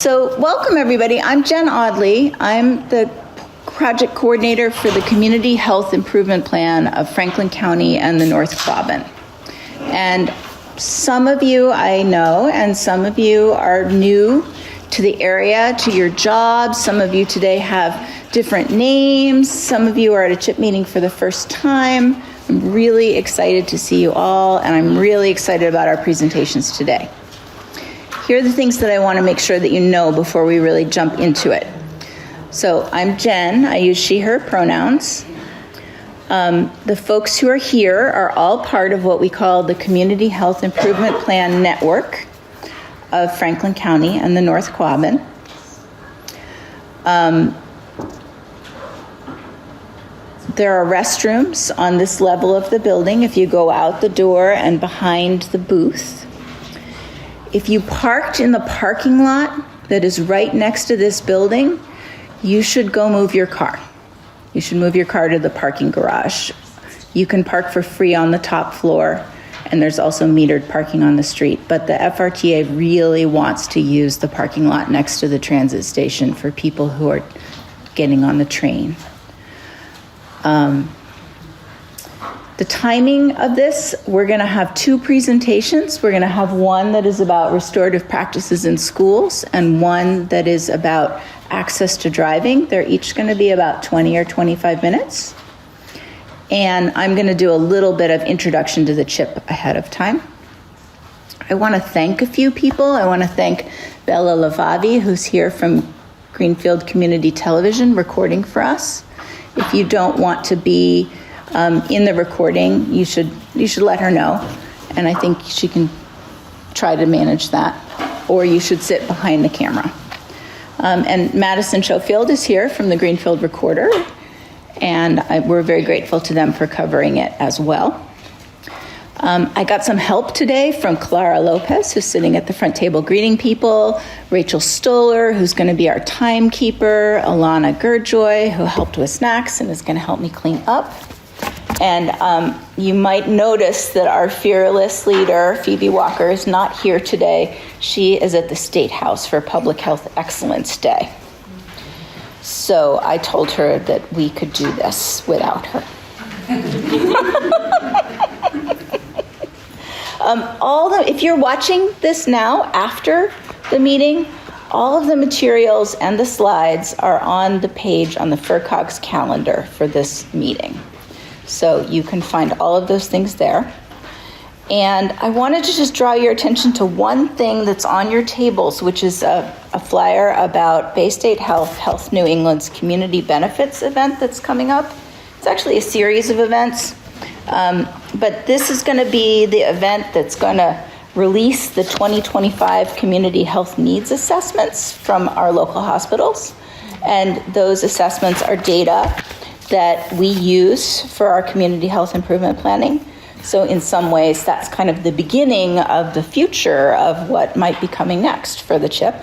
So welcome everybody. I'm Jen Audley. I'm the project coordinator for the Community Health Improvement Plan of Franklin County and the North Quabbin. And some of you I know, and some of you are new to the area, to your jobs. Some of you today have different names. Some of you are at a CHIP meeting for the first time. I'm really excited to see you all, and I'm really excited about our presentations today. Here are the things that I want to make sure that you know before we really jump into it. So I'm Jen. I use she, her pronouns. The folks who are here are all part of what we call the Community Health Improvement Plan Network of Franklin County and the North Quabbin. There are restrooms on this level of the building if you go out the door and behind the booth. If you parked in the parking lot that is right next to this building, you should go move your car. You should move your car to the parking garage. You can park for free on the top floor, and there's also metered parking on the street. But the FRTA really wants to use the parking lot next to the transit station for people who are getting on the train. The timing of this, we're going to have two presentations. We're going to have one that is about restorative practices in schools and one that is about access to driving. They're each going to be about 20 or 25 minutes. And I'm going to do a little bit of introduction to the CHIP ahead of time. I want to thank a few people. I want to thank Bella Lavavi, who's here from Greenfield Community Television recording for us. If you don't want to be in the recording, you should let her know, and I think she can try to manage that, or you should sit behind the camera. And Madison Schofield is here from the Greenfield Recorder, and we're very grateful to them for covering it as well. I got some help today from Clara Lopez, who's sitting at the front table greeting people, Rachel Stoller, who's going to be our timekeeper, Alana Gurjoy, who helped with snacks and is going to help me clean up. And you might notice that our fearless leader, Phoebe Walker, is not here today. She is at the State House for Public Health Excellence Day. So I told her that we could do this without her. If you're watching this now after the meeting, all of the materials and the slides are on the page on the FERCOG's calendar for this meeting. So you can find all of those things there. And I wanted to just draw your attention to one thing that's on your tables, which is a flyer about Bay State Health, Health New England's community benefits event that's coming up. It's actually a series of events, but this is going to be the event that's going to release the 2025 community health needs assessments from our local hospitals. And those assessments are data that we use for our community health improvement planning. So in some ways, that's kind of the beginning of the future of what might be coming next for the CHIP.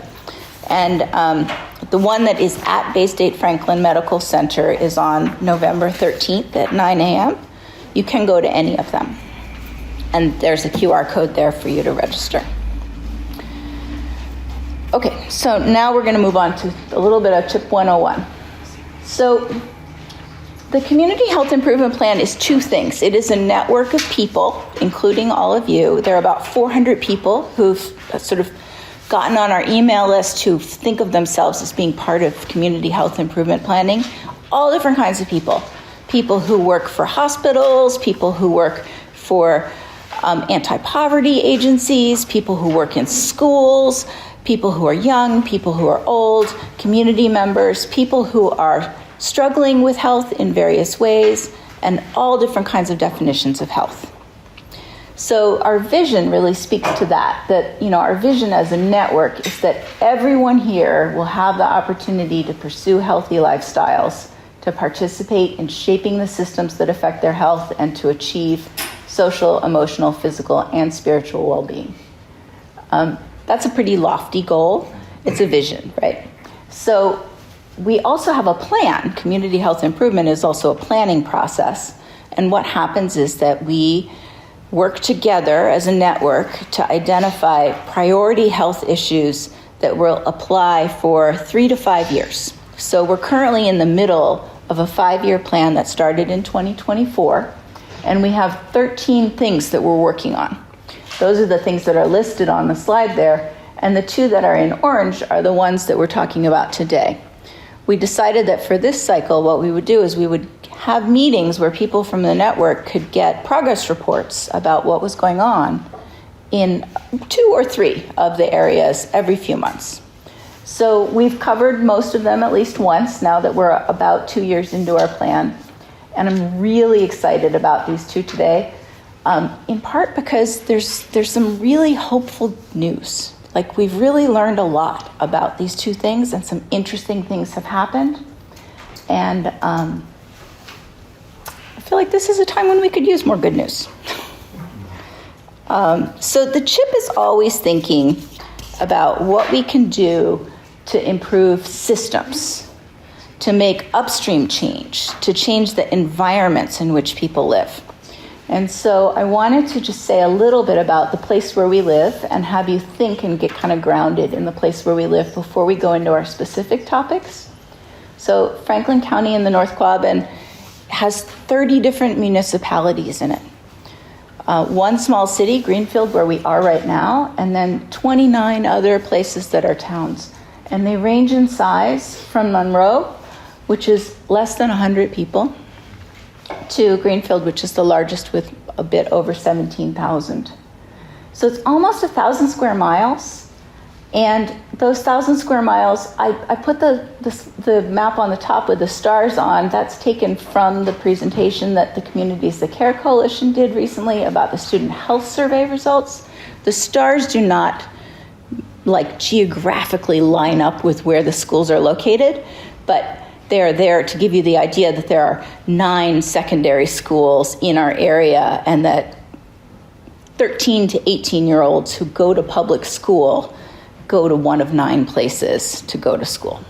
And the one that is at Bay State Franklin Medical Center is on November 13th at 9 a.m. You can go to any of them. And there's a QR code there for you to register. Okay, so now we're going to move on to a little bit of CHIP 101. So the Community Health Improvement Plan is two things. It is a network of people, including all of you. There are about 400 people who've sort of gotten on our email list who think of themselves as being part of community health improvement planning. All different kinds of people. People who work for hospitals, people who work for anti-poverty agencies, people who work in schools, people who are young, people who are old, community members, people who are struggling with health in various ways, and all different kinds of definitions of health. So our vision really speaks to that, our vision as a network is that everyone here will have the opportunity to pursue healthy lifestyles, to participate in shaping the systems that affect their health, and to achieve social, emotional, physical, and spiritual well-being. That's a pretty lofty goal. It's a vision, right? So we also have a plan. Community health improvement is also a planning process. And what happens is that we work together as a network to identify priority health issues that will apply for 3 to 5 years. So we're currently in the middle of a 5-year plan that started in 2024, and we have 13 things that we're working on. Those are the things that are listed on the slide there, and the 2 that are in orange are the ones that we're talking about today. We decided that for this cycle, what we would do is we would have meetings where people from the network could get progress reports about what was going on in 2 or 3 of the areas every few months. So we've covered most of them at least once now that we're about 2 years into our plan. And I'm really excited about these 2 today, in part because there's some really hopeful news. Like, we've really learned a lot about these 2 things, and some interesting things have happened. And I feel like this is a time when we could use more good news. So the CHIP is always thinking about what we can do to improve systems, to make upstream change, to change the environments in which people live. And so I wanted to just say a little bit about the place where we live and have you think and get kind of grounded in the place where we live before we go into our specific topics. So Franklin County in the North Quabbin has 30 different municipalities in it. 1 small city, Greenfield, where we are right now, and then 29 other places that are towns. And they range in size from Monroe, which is less than 100 people, to Greenfield, which is the largest with a bit over 17,000. So it's almost 1,000 square miles. And those 1,000 square miles, I put the map on the top with the stars on. That's taken from the presentation that the Communities That Care Coalition did recently about the student health survey results. The stars do not geographically line up with where the schools are located, but they're there to give you the idea that there are 9 secondary schools in our area, and that 13 to 18-year-olds who go to public school go to one of 9 places to go to school.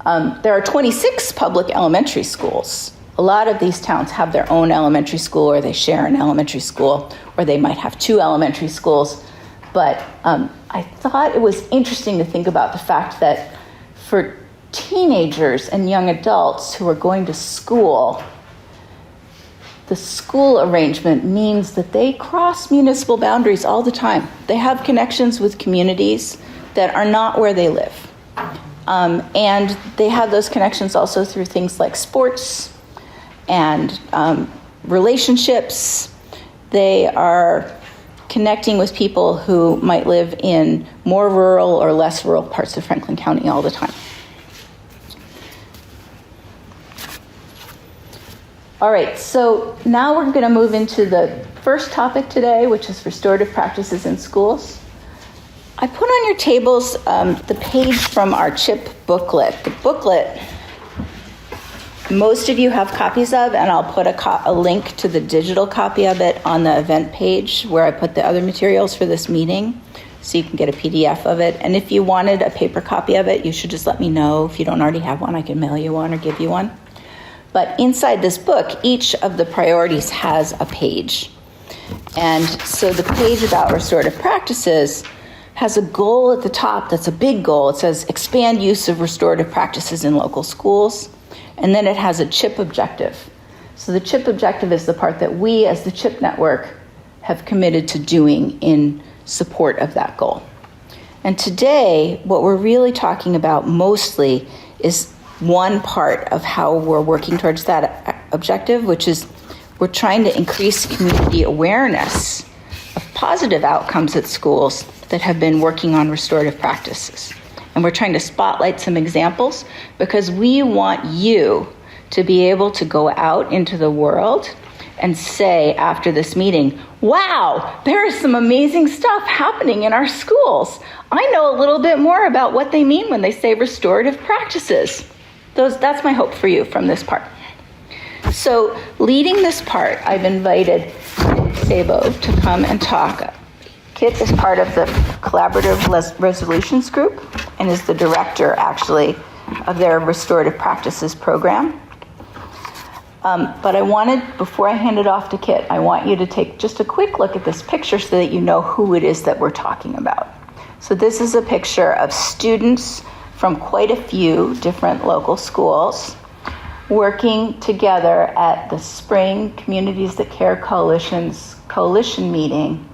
There are 26 public elementary schools. A lot of these towns have their own elementary school, or they share an elementary school, or they might have 2 elementary schools. But I thought it was interesting to think about the fact that for teenagers and young adults who are going to school, the school arrangement means that they cross municipal boundaries all the time. They have connections with communities that are not where they live. And they have those connections also through things like sports and relationships. They are connecting with people who might live in more rural or less rural parts of Franklin County all the time. All right, so now we're going to move into the first topic today, which is restorative practices in schools. I put on your tables the page from our CHIP booklet. The booklet, most of you have copies of, and I'll put a link to the digital copy of it on the event page where I put the other materials for this meeting, so you can get a PDF of it. And if you wanted a paper copy of it, you should just let me know. If you don't already have one, I can mail you one or give you one. But inside this book, each of the priorities has a page. And so the page about restorative practices has a goal at the top that's a big goal. It says expand use of restorative practices in local schools. And then it has a CHIP objective. So the CHIP objective is the part that we as the CHIP network have committed to doing in support of that goal. And today, what we're really talking about mostly is one part of how we're working towards that objective, which is we're trying to increase community awareness of positive outcomes at schools that have been working on restorative practices. And we're trying to spotlight some examples because we want you to be able to go out into the world and say after this meeting, wow, there is some amazing stuff happening in our schools. I know a little bit more about what they mean when they say restorative practices. That's my hope for you from this part. So leading this part, I've invited Sabo to come and talk. Kit is part of the Collaborative Resolutions Group and is the director, actually, of their restorative practices program. But I wanted, before I hand it off to Kit, I want you to take just a quick look at this picture so that you know who it is that we're talking about. So this is a picture of students from quite a few different local schools working together at the Spring Communities That Care Coalition meeting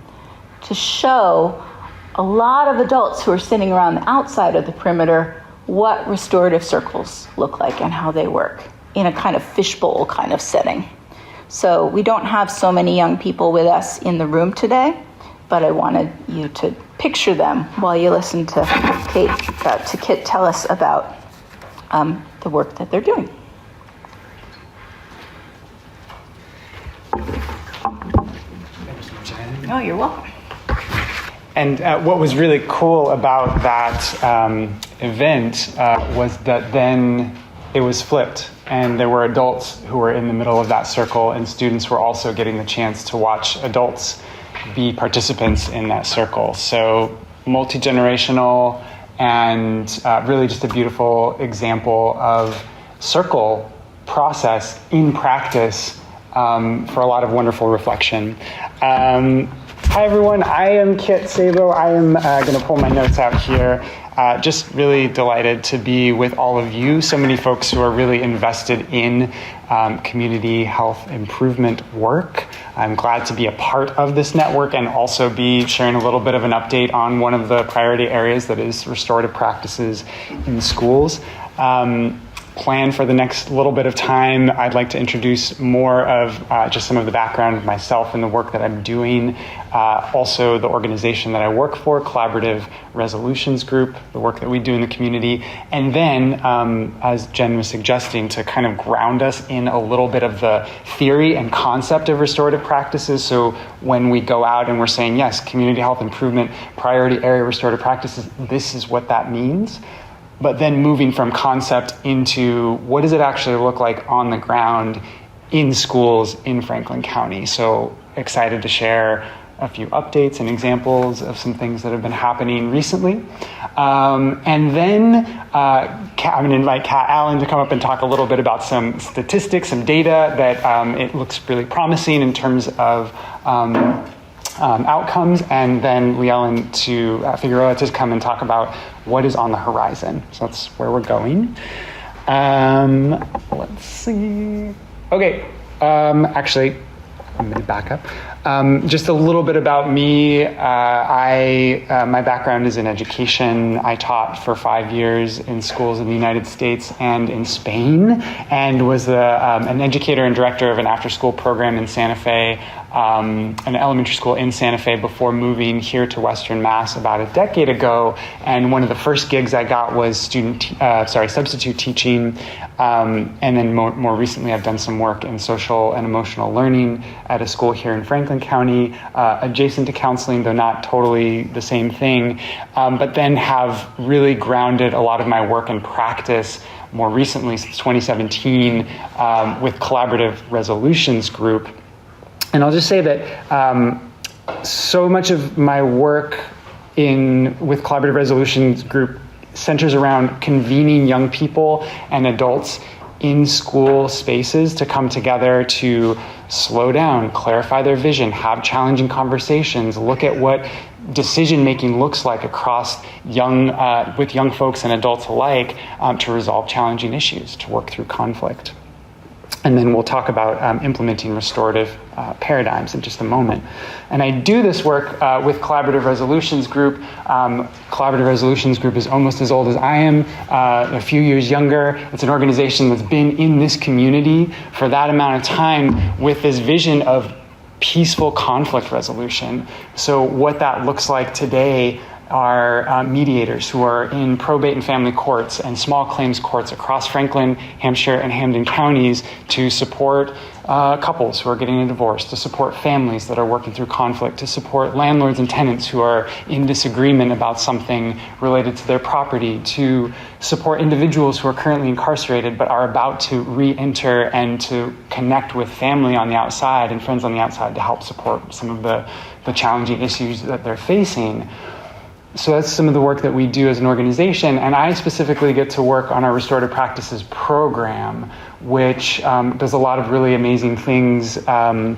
to show a lot of adults who are sitting around the outside of the perimeter what restorative circles look like and how they work in a kind of fishbowl kind of setting. So we don't have so many young people with us in the room today, but I wanted you to picture them while you listen to Kit tell us about the work that they're doing. Oh, you're welcome. And what was really cool about that event was that then it was flipped, and there were adults who were in the middle of that circle, and students were also getting the chance to watch adults be participants in that circle. So multi-generational and really just a beautiful example of circle process in practice for a lot of wonderful reflection. Hi everyone, I am Kit Sabo. I am going to pull my notes out here. Just really delighted to be with all of you, so many folks who are really invested in community health improvement work. I'm glad to be a part of this network and also be sharing a little bit of an update on one of the priority areas that is restorative practices in schools. Plan for the next little bit of time, I'd like to introduce more of just some of the background of myself and the work that I'm doing. Also the organization that I work for, Collaborative Resolutions Group, the work that we do in the community. And then, as Jen was suggesting, to kind of ground us in a little bit of the theory and concept of restorative practices. So when we go out and we're saying, yes, community health improvement, priority area restorative practices, this is what that means. But then moving from concept into what does it actually look like on the ground in schools in Franklin County. So excited to share a few updates and examples of some things that have been happening recently. And then I'm going to invite Kat Allen to come up and talk a little bit about some statistics, some data that it looks really promising in terms of outcomes, and then Leellen Figueroa to come and talk about what is on the horizon. So that's where we're going. Let's see. Okay, actually, I'm going to back up. Just a little bit about me. My background is in education. I taught for 5 years in schools in the United States and in Spain, and was an educator and director of an after-school program in Santa Fe, an elementary school in Santa Fe, before moving here to Western Mass about a decade ago. And one of the first gigs I got was substitute teaching. And then more recently, I've done some work in social and emotional learning at a school here in Franklin County, adjacent to counseling, though not totally the same thing, but then have really grounded a lot of my work and practice more recently, since 2017, with Collaborative Resolutions Group. And I'll just say that so much of my work with Collaborative Resolutions Group centers around convening young people and adults in school spaces to come together to slow down, clarify their vision, have challenging conversations, look at what decision-making looks like across with young folks and adults alike, to resolve challenging issues, to work through conflict. And then we'll talk about implementing restorative paradigms in just a moment. And I do this work with Collaborative Resolutions Group. Collaborative Resolutions Group is almost as old as I am, a few years younger. It's an organization that's been in this community for that amount of time with this vision of peaceful conflict resolution. So what that looks like today are mediators who are in probate and family courts and small claims courts across Franklin, Hampshire, and Hampden counties to support couples who are getting a divorce, to support families that are working through conflict, to support landlords and tenants who are in disagreement about something related to their property, to support individuals who are currently incarcerated but are about to re-enter and to connect with family on the outside and friends on the outside to help support some of the challenging issues that they're facing. So that's some of the work that we do as an organization, and I specifically get to work on our Restorative Practices program, which does a lot of really amazing things in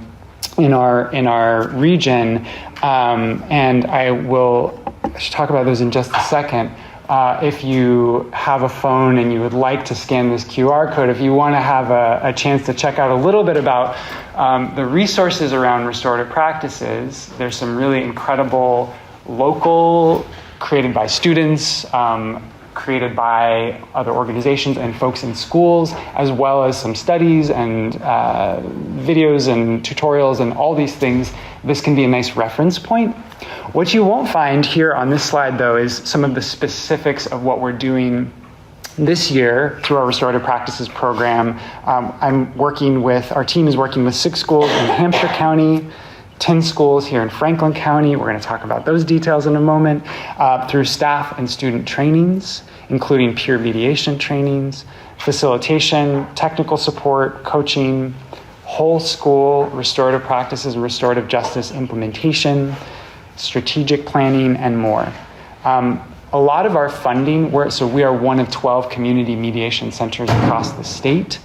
our region, and I will I should talk about those in just a second. If you have a phone and you would like to scan this QR code, if you want to have a chance to check out a little bit about the resources around restorative practices, there's some really incredible local, created by students, created by other organizations and folks in schools, as well as some studies and videos and tutorials and all these things. This can be a nice reference point. What you won't find here on this slide, though, is some of the specifics of what we're doing this year through our restorative practices program. Our team is working with 6 schools in Hampshire County, 10 schools here in Franklin County. We're going to talk about those details in a moment, through staff and student trainings, including peer mediation trainings, facilitation, technical support, coaching, whole school restorative practices and restorative justice implementation, strategic planning, and more. A lot of our funding, we are one of 12 community mediation centers across the state.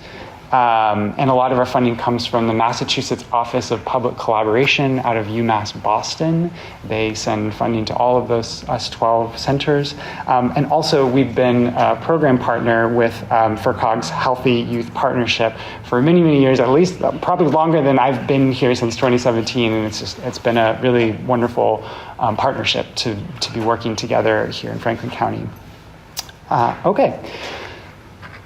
And a lot of our funding comes from the Massachusetts Office of Public Collaboration out of UMass Boston. They send funding to all of us 12 centers. And also we've been a program partner with FERCOG's Healthy Youth Partnership for many, many years, at least probably longer than I've been here since 2017. And it's been a really wonderful partnership to be working together here in Franklin County. Okay.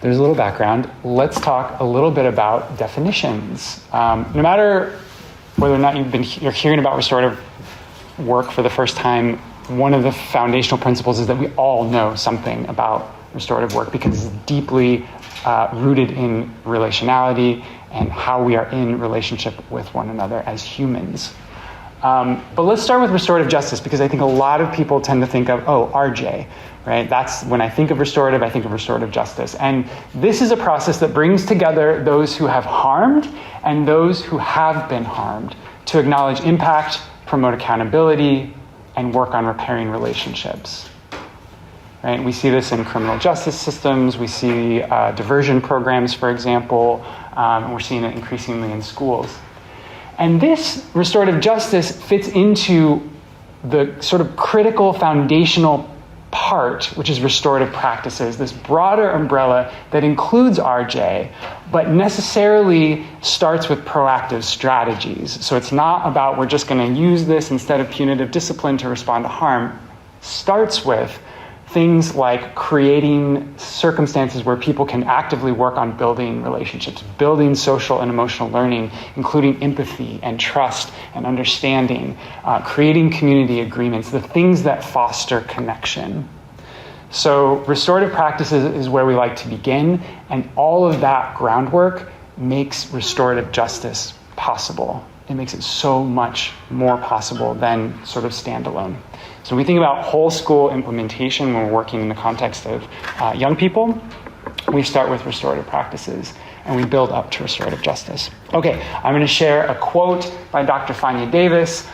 There's a little background. Let's talk a little bit about definitions. No matter whether or not you're hearing about restorative work for the first time, one of the foundational principles is that we all know something about restorative work because it's deeply rooted in relationality and how we are in relationship with one another as humans. But let's start with restorative justice, because I think a lot of people tend to think of, RJ, right? That's when I think of restorative, I think of restorative justice. And this is a process that brings together those who have harmed and those who have been harmed to acknowledge impact, promote accountability, and work on repairing relationships. Right? We see this in criminal justice systems. We see diversion programs, for example, and we're seeing it increasingly in schools. And this restorative justice fits into the sort of critical foundational part, which is restorative practices, this broader umbrella that includes RJ, but necessarily starts with proactive strategies. So it's not about we're just going to use this instead of punitive discipline to respond to harm. Starts with things like creating circumstances where people can actively work on building relationships, building social and emotional learning, including empathy and trust and understanding, creating community agreements, the things that foster connection. So restorative practices is where we like to begin, and all of that groundwork makes restorative justice possible. It makes it so much more possible than sort of standalone. So we think about whole school implementation when we're working in the context of young people. We start with restorative practices and we build up to restorative justice. Okay, I'm going to share a quote by Dr. Fania Davis,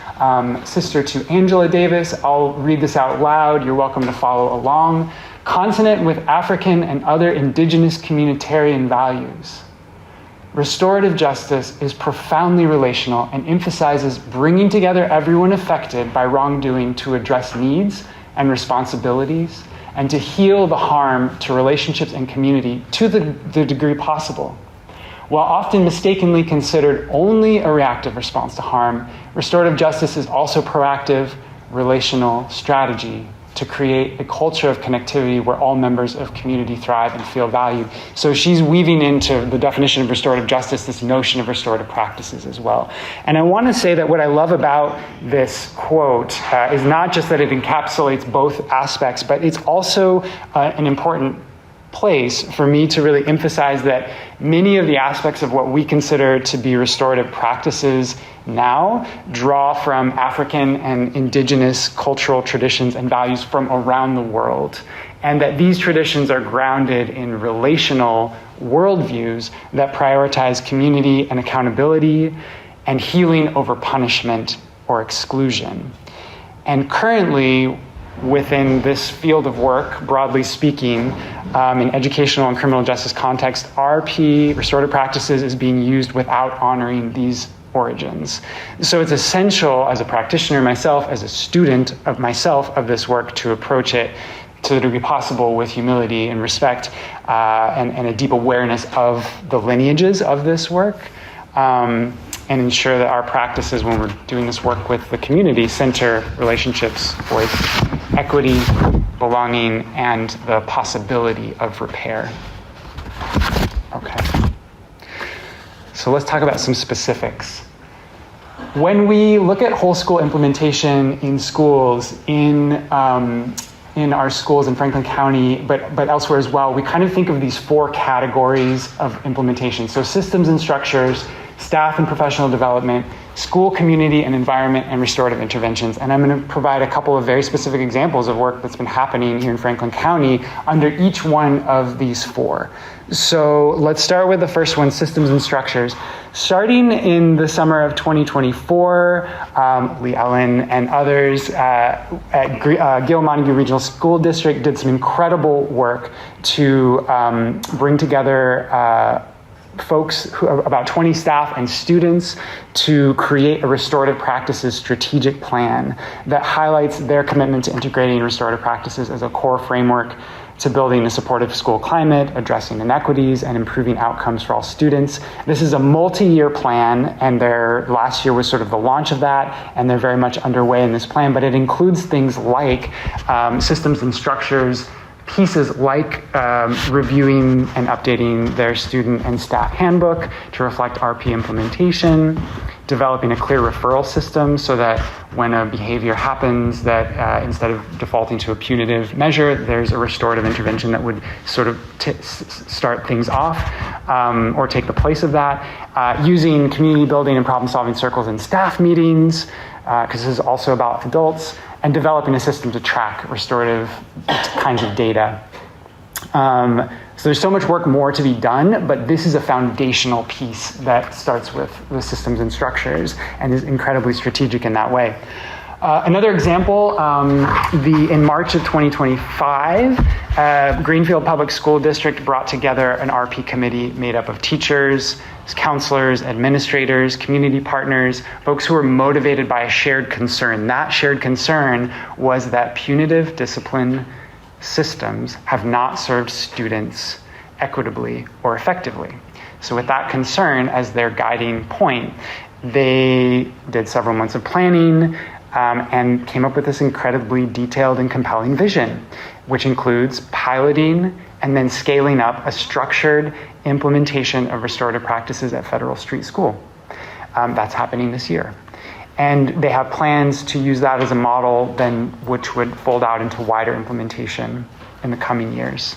sister to Angela Davis. I'll read this out loud. You're welcome to follow along. Consonant with African and other indigenous communitarian values, restorative justice is profoundly relational and emphasizes bringing together everyone affected by wrongdoing to address needs and responsibilities and to heal the harm to relationships and community to the degree possible. While often mistakenly considered only a reactive response to harm, restorative justice is also proactive, relational strategy to create a culture of connectivity where all members of community thrive and feel valued. So she's weaving into the definition of restorative justice this notion of restorative practices as well. And I want to say that what I love about this quote is not just that it encapsulates both aspects, but it's also an important place for me to really emphasize that many of the aspects of what we consider to be restorative practices now draw from African and indigenous cultural traditions and values from around the world, and that these traditions are grounded in relational worldviews that prioritize community and accountability and healing over punishment or exclusion. And currently, within this field of work, broadly speaking, in educational and criminal justice context, RP, restorative practices, is being used without honoring these origins. So it's essential as a practitioner myself, as a student of myself of this work, to approach it to the degree possible with humility and respect and a deep awareness of the lineages of this work, and ensure that our practices when we're doing this work with the community center relationships, voice, equity, belonging, and the possibility of repair. Okay. So let's talk about some specifics. When we look at whole school implementation in schools, in our schools in Franklin County, but elsewhere as well, we kind of think of these 4 categories of implementation. So systems and structures, staff and professional development, school, community and environment, and restorative interventions. And I'm going to provide a couple of very specific examples of work that's been happening here in Franklin County under each one of these 4. So let's start with the first one, systems and structures. Starting in the summer of 2024, Lee Ellen and others at Gil Montague Regional School District did some incredible work to bring together folks, about 20 staff and students, to create a restorative practices strategic plan that highlights their commitment to integrating restorative practices as a core framework to building a supportive school climate, addressing inequities, and improving outcomes for all students. This is a multi-year plan, and their last year was sort of the launch of that, and they're very much underway in this plan, but it includes things like systems and structures, pieces like reviewing and updating their student and staff handbook to reflect RP implementation, developing a clear referral system so that when a behavior happens, that instead of defaulting to a punitive measure, there's a restorative intervention that would sort of start things off or take the place of that. Using community building and problem-solving circles in staff meetings, because this is also about adults, and developing a system to track restorative kinds of data. So there's so much work more to be done, but this is a foundational piece that starts with the systems and structures and is incredibly strategic in that way. Another example, in March of 2025, Greenfield Public School District brought together an RP committee made up of teachers, counselors, administrators, community partners, folks who were motivated by a shared concern. That shared concern was that punitive discipline systems have not served students equitably or effectively. So with that concern as their guiding point, they did several months of planning and came up with this incredibly detailed and compelling vision, which includes piloting and then scaling up a structured implementation of restorative practices at Federal Street School. That's happening this year. And they have plans to use that as a model then which would fold out into wider implementation in the coming years.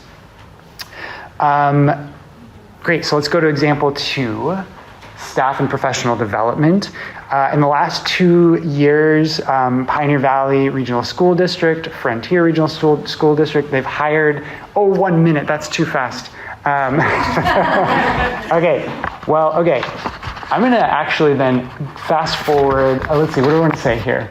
Great, so let's go to example 2, staff and professional development. In the last 2 years, Pioneer Valley Regional School District, Frontier Regional School District, they've hired, 1 minute, that's too fast. Okay. I'm going to actually then fast forward. Let's see, what do I want to say here?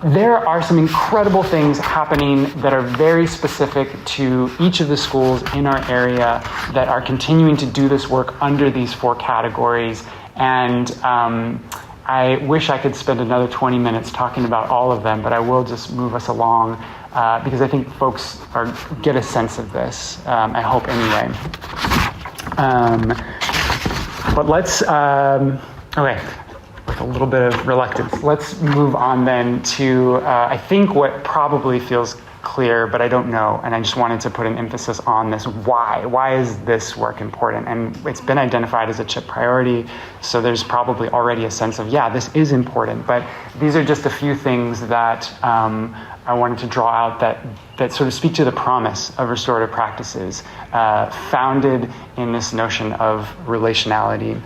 There are some incredible things happening that are very specific to each of the schools in our area that are continuing to do this work under these 4 categories. And I wish I could spend another 20 minutes talking about all of them, but I will just move us along because I think folks get a sense of this, I hope anyway. But let's, okay, with a little bit of reluctance, let's move on then to, I think what probably feels clear, but I don't know, and I just wanted to put an emphasis on this. Why is this work important? And it's been identified as a CHIP priority, so there's probably already a sense of, yeah, this is important, but these are just a few things that I wanted to draw out that sort of speak to the promise of restorative practices founded in this notion of relationality.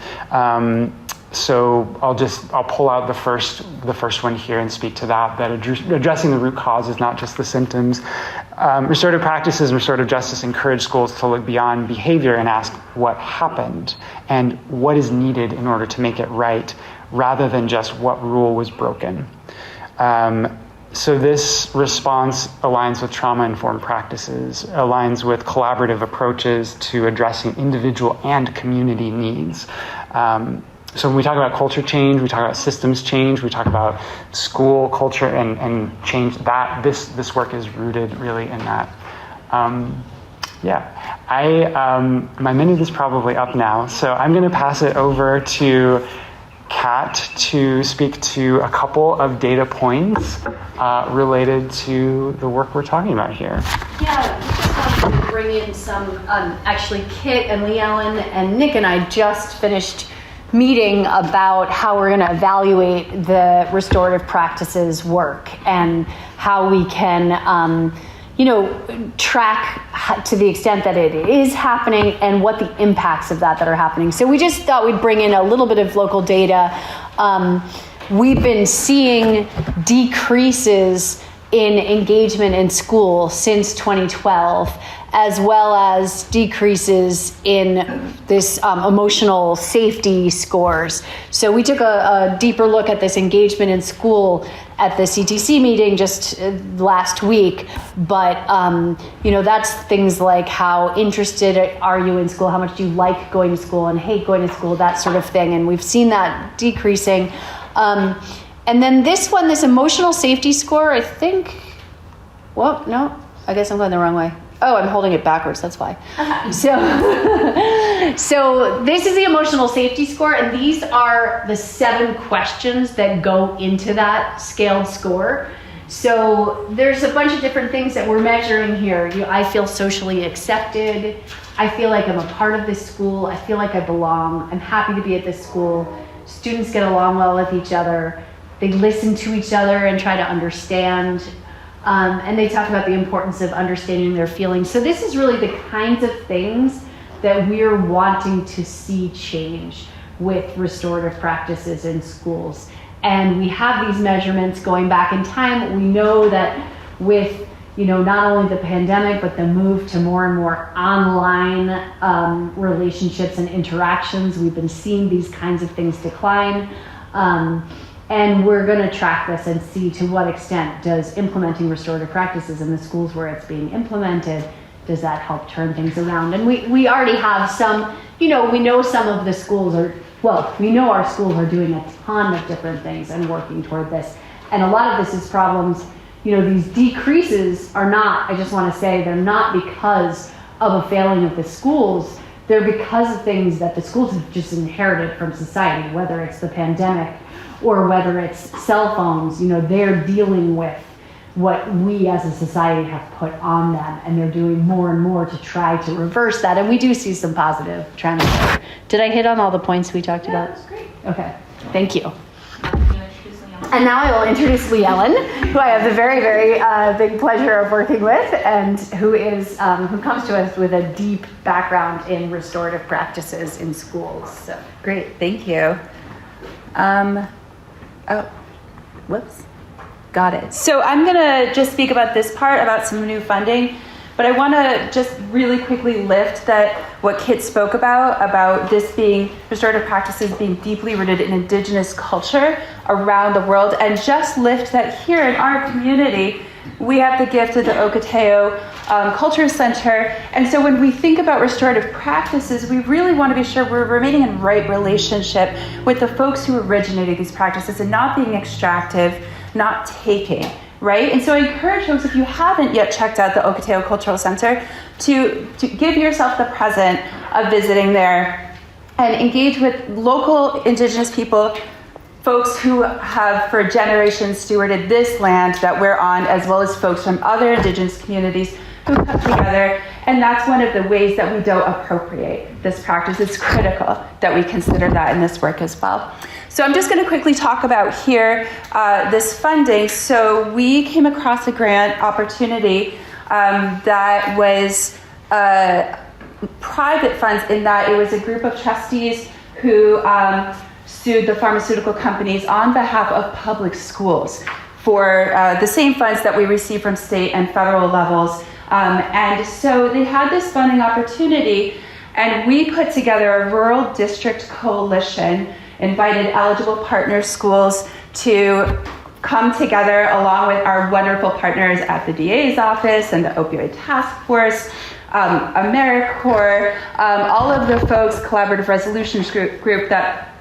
So I'll pull out the first one here and speak to that addressing the root cause is not just the symptoms. Restorative practices and restorative justice encourage schools to look beyond behavior and ask what happened and what is needed in order to make it right, rather than just what rule was broken. So this response aligns with trauma-informed practices, aligns with collaborative approaches to addressing individual and community needs. So when we talk about culture change, we talk about systems change, we talk about school culture and change, that this work is rooted really in that. My minute is probably up now, so I'm going to pass it over to Kat to speak to a couple of data points related to the work we're talking about here. Yeah, we just wanted to bring in some, actually Kit and Lee Ellen and Nick and I just finished meeting about how we're going to evaluate the restorative practices work and how we can, track to the extent that it is happening and what the impacts of that are happening. So we just thought we'd bring in a little bit of local data. We've been seeing decreases in engagement in school since 2012, as well as decreases in this emotional safety scores. So we took a deeper look at this engagement in school at the CTC meeting just last week. But, that's things like how interested are you in school, how much do you like going to school and hate going to school, that sort of thing. And we've seen that decreasing. And then this emotional safety score, I think, I guess I'm going the wrong way. Oh, I'm holding it backwards, that's why. So this is the emotional safety score, and these are the 7 questions that go into that scaled score. So there's a bunch of different things that we're measuring here. I feel socially accepted. I feel like I'm a part of this school. I feel like I belong. I'm happy to be at this school. Students get along well with each other. They listen to each other and try to understand. And they talk about the importance of understanding their feelings. So this is really the kinds of things that we're wanting to see change with restorative practices in schools. And we have these measurements going back in time. We know that with not only the pandemic, but the move to more and more online relationships and interactions, we've been seeing these kinds of things decline. And we're going to track this and see to what extent does implementing restorative practices in the schools where it's being implemented, does that help turn things around? And we already have some, we know some of the schools we know our schools are doing a ton of different things and working toward this. And a lot of this is problems, these decreases are not, I just want to say, they're not because of a failing of the schools. They're because of things that the schools have just inherited from society, whether it's the pandemic or whether it's cell phones. They're dealing with what we as a society have put on them, and they're doing more and more to try to reverse that. And we do see some positive trends there. Did I hit on all the points we talked about? That was great. Okay, thank you. And now I will introduce Lee Ellen, who I have the very, very big pleasure of working with, and who comes to us with a deep background in restorative practices in schools. So. Great, thank you. Got it. So I'm gonna just speak about this part, about some new funding, but I wanna just really quickly lift that what Kit spoke about this being, restorative practices being deeply rooted in Indigenous culture around the world, and just lift that here in our community, we have the gift of the Okateo Culture Center. And so when we think about restorative practices, we really want to be sure we're remaining in right relationship with the folks who originated these practices and not being extractive, not taking, right? And so I encourage folks, if you haven't yet checked out the Okateo Cultural Center, to give yourself the present of visiting there and engage with local Indigenous people, folks who have for generations stewarded this land that we're on, as well as folks from other Indigenous communities who come together. And that's one of the ways that we don't appropriate this practice. It's critical that we consider that in this work as well. So I'm just going to quickly talk about here this funding. So we came across a grant opportunity that was private funds, in that it was a group of trustees who sued the pharmaceutical companies on behalf of public schools for the same funds that we receive from state and federal levels. And so they had this funding opportunity, and we put together a rural district coalition, invited eligible partner schools to come together along with our wonderful partners at the DA's office and the Opioid Task Force, AmeriCorps, all of the folks, Collaborative Resolutions Group that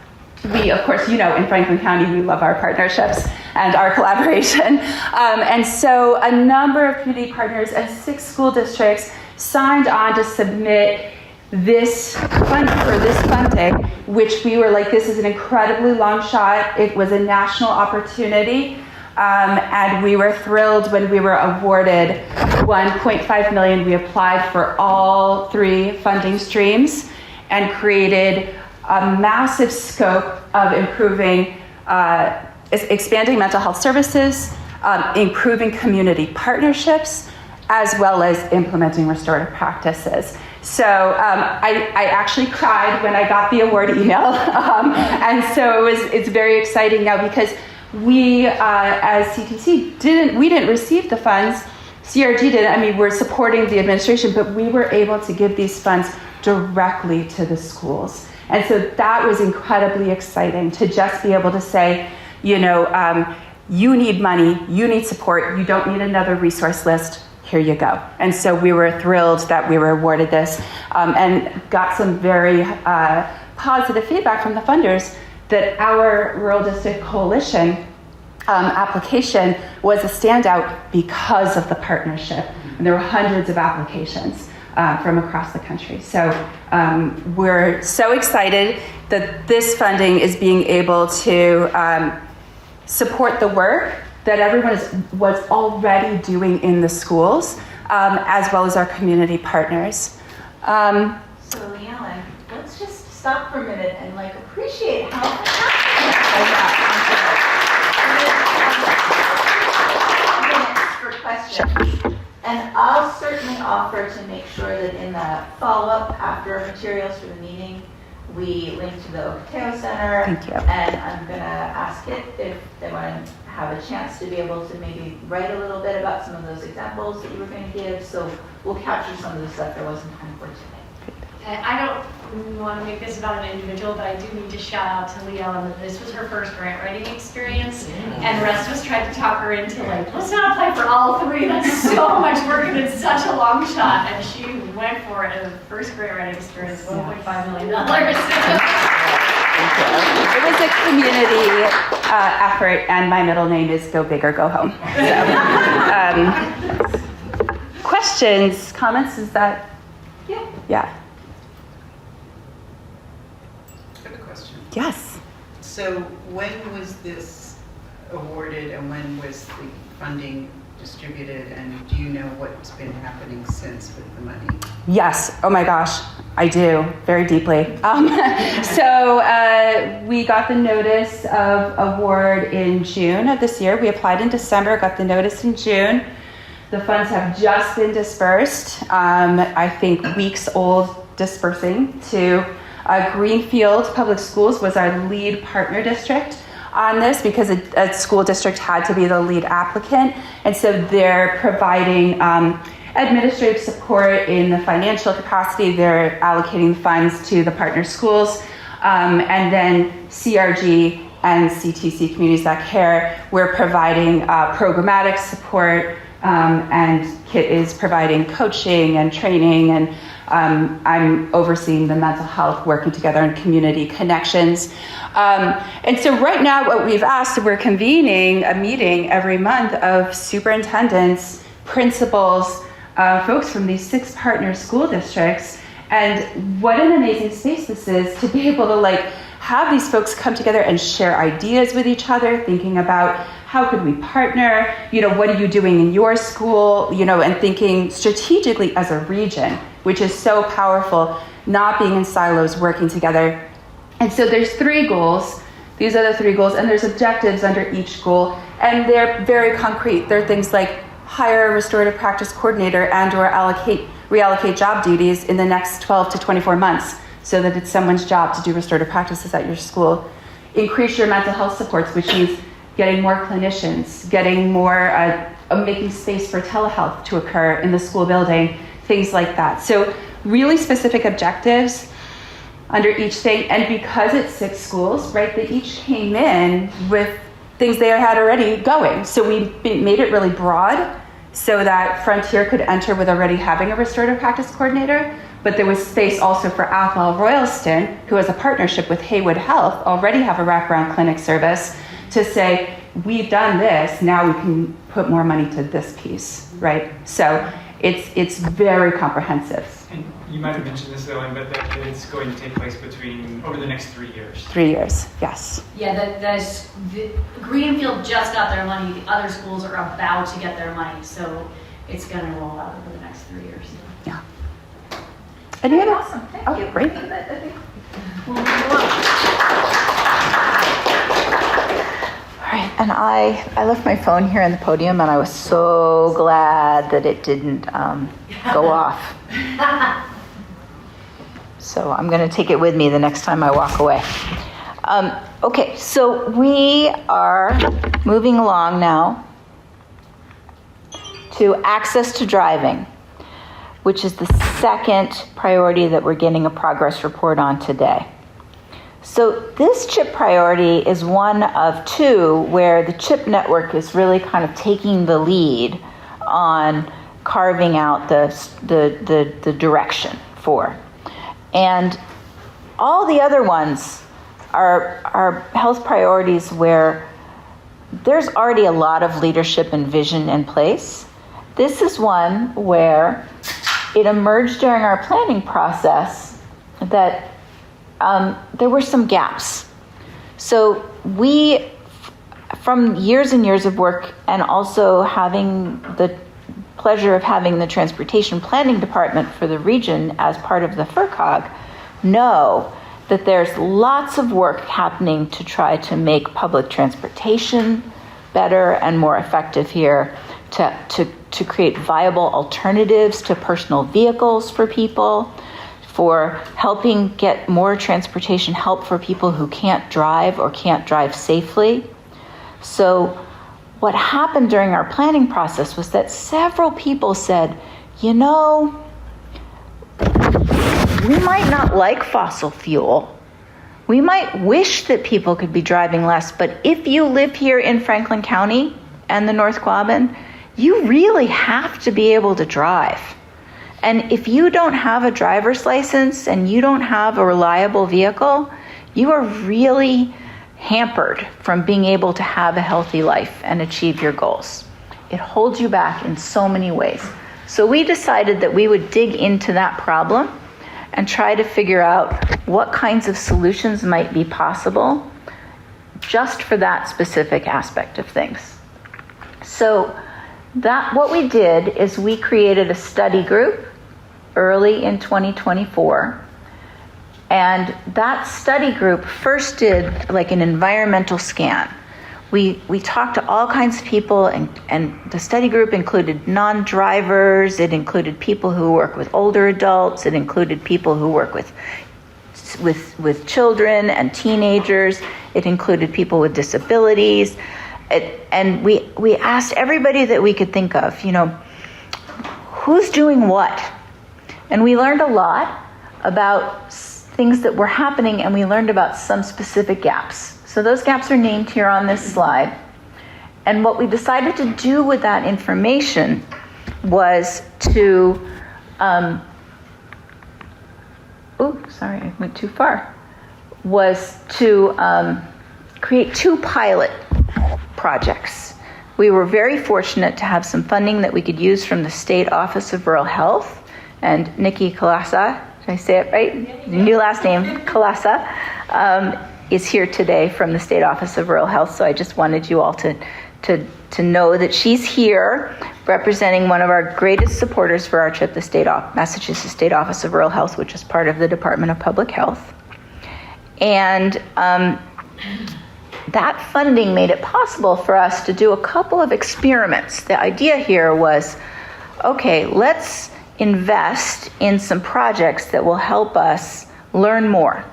we, of course, in Franklin County, we love our partnerships and our collaboration. And so a number of community partners and 6 school districts signed on to submit this funding, which we were like, this is an incredibly long shot. It was a national opportunity. And we were thrilled when we were awarded $1.5 million. We applied for all 3 funding streams and created a massive scope of improving, expanding mental health services, improving community partnerships, as well as implementing restorative practices. So I actually cried when I got the award email. And so it's very exciting now because we, as CTC, didn't receive the funds. CRG did. I mean, we're supporting the administration, but we were able to give these funds directly to the schools. And so that was incredibly exciting to just be able to say, you need money, you need support, you don't need another resource list, here you go. And so we were thrilled that we were awarded this and got some very positive feedback from the funders that our Rural District Coalition application was a standout because of the partnership. And there were hundreds of applications from across the country. So we're so excited that this funding is being able to support the work that everyone was already doing in the schools, as well as our community partners. So Leanne, let's just stop for a minute and appreciate how for questions. And I'll certainly offer to make sure that in the follow-up after materials for the meeting, we link to the Okateo Center. Thank you. And I'm going to ask it if they want to have a chance to be able to maybe write a little bit about some of those examples that you were going to give. So we'll capture some of the stuff there wasn't time for today. I don't want to make this about an individual, but I do need to shout out to Leanne that this was her first grant writing experience, and the rest of us tried to talk her into let's not apply for all 3. That's so much work and it's such a long shot, and she went for it. And the first grant writing experience, $1.5 million. It was a community effort, and my middle name is Go Big or Go Home. So, questions, comments? Is that? Yeah. I have a question. Yes. So when was this awarded and when was the funding distributed, and do you know what's been happening since with the money? Yes. Oh my gosh, I do, very deeply. So we got the notice of award in June of this year. We applied in December, got the notice in June. The funds have just been dispersed. I think weeks old dispersing to Greenfield Public Schools was our lead partner district on this because a school district had to be the lead applicant. And so they're providing administrative support in the financial capacity. They're allocating funds to the partner schools. And then CRG and CTC Communities That Care, we're providing programmatic support, and Kit is providing coaching and training, and I'm overseeing the mental health, working together in community connections. And so right now what we've asked, we're convening a meeting every month of superintendents, principals, folks from these 6 partner school districts. And what an amazing space this is to be able to have these folks come together and share ideas with each other, thinking about how could we partner, what are you doing in your school, and thinking strategically as a region, which is so powerful, not being in silos, working together. And so there's 3 goals. These are the 3 goals, and there's objectives under each goal, and they're very concrete. They're things like hire a restorative practice coordinator and or reallocate job duties in the next 12 to 24 months so that it's someone's job to do restorative practices at your school. Increase your mental health supports, which means getting more clinicians, getting more, making space for telehealth to occur in the school building, things like that. So really specific objectives under each thing. And because it's 6 schools, right, they each came in with things they had already going. So we made it really broad so that Frontier could enter with already having a restorative practice coordinator, but there was space also for Athol Royalston, who has a partnership with Haywood Health, already have a wraparound clinic service, to say, we've done this, now we can put more money to this piece, right? So it's very comprehensive. And you might have mentioned this though, but that it's going to take place over the next 3 years. 3 years, yes. Yeah, the Greenfield just got their money. The other schools are about to get their money, so it's going to roll out over the next 3 years. Yeah. Any other? Awesome. Thank Oh, you. great. All right, and I left my phone here on the podium, and I was so glad that it didn't go off. So I'm going to take it with me the next time I walk away. Okay, so we are moving along now to access to driving, which is the second priority that we're getting a progress report on today. So this CHIP priority is one of two where the CHIP network is really kind of taking the lead on carving out the direction for. And all the other ones are health priorities where there's already a lot of leadership and vision in place. This is one where it emerged during our planning process that there were some gaps. So we, from years and years of work and also having the pleasure of having the transportation planning department for the region as part of the FERCOG, know that there's lots of work happening to try to make public transportation better and more effective here, to create viable alternatives to personal vehicles for people, for helping get more transportation help for people who can't drive or can't drive safely. So what happened during our planning process was that several people said, you know, we might not like fossil fuel. We might wish that people could be driving less, but if you live here in Franklin County and the North Quabbin, you really have to be able to drive. And if you don't have a driver's license and you don't have a reliable vehicle, you are really hampered from being able to have a healthy life and achieve your goals. It holds you back in so many ways. So we decided that we would dig into that problem and try to figure out what kinds of solutions might be possible just for that specific aspect of things. So what we did is we created a study group early in 2024. And that study group first did like an environmental scan. We talked to all kinds of people, and the study group included non-drivers, it included people who work with older adults, it included people who work with children and teenagers, it included people with disabilities. And we asked everybody that we could think of, you know, who's doing what? And we learned a lot about things that were happening, and we learned about some specific gaps. So those gaps are named here on this slide. And what we decided to do with that information was to, sorry, I went too far, was to create two pilot projects. We were very fortunate to have some funding that we could use from the State Office of Rural Health, and Nikki Kalasa, did I say it right? New last name, Kalasa, is here today from the State Office of Rural Health. So I just wanted you all to know that she's here representing one of our greatest supporters for our trip, the Massachusetts State Office of Rural Health, which is part of the Department of Public Health. And that funding made it possible for us to do a couple of experiments. The idea here was, okay, let's invest in some projects that will help us learn more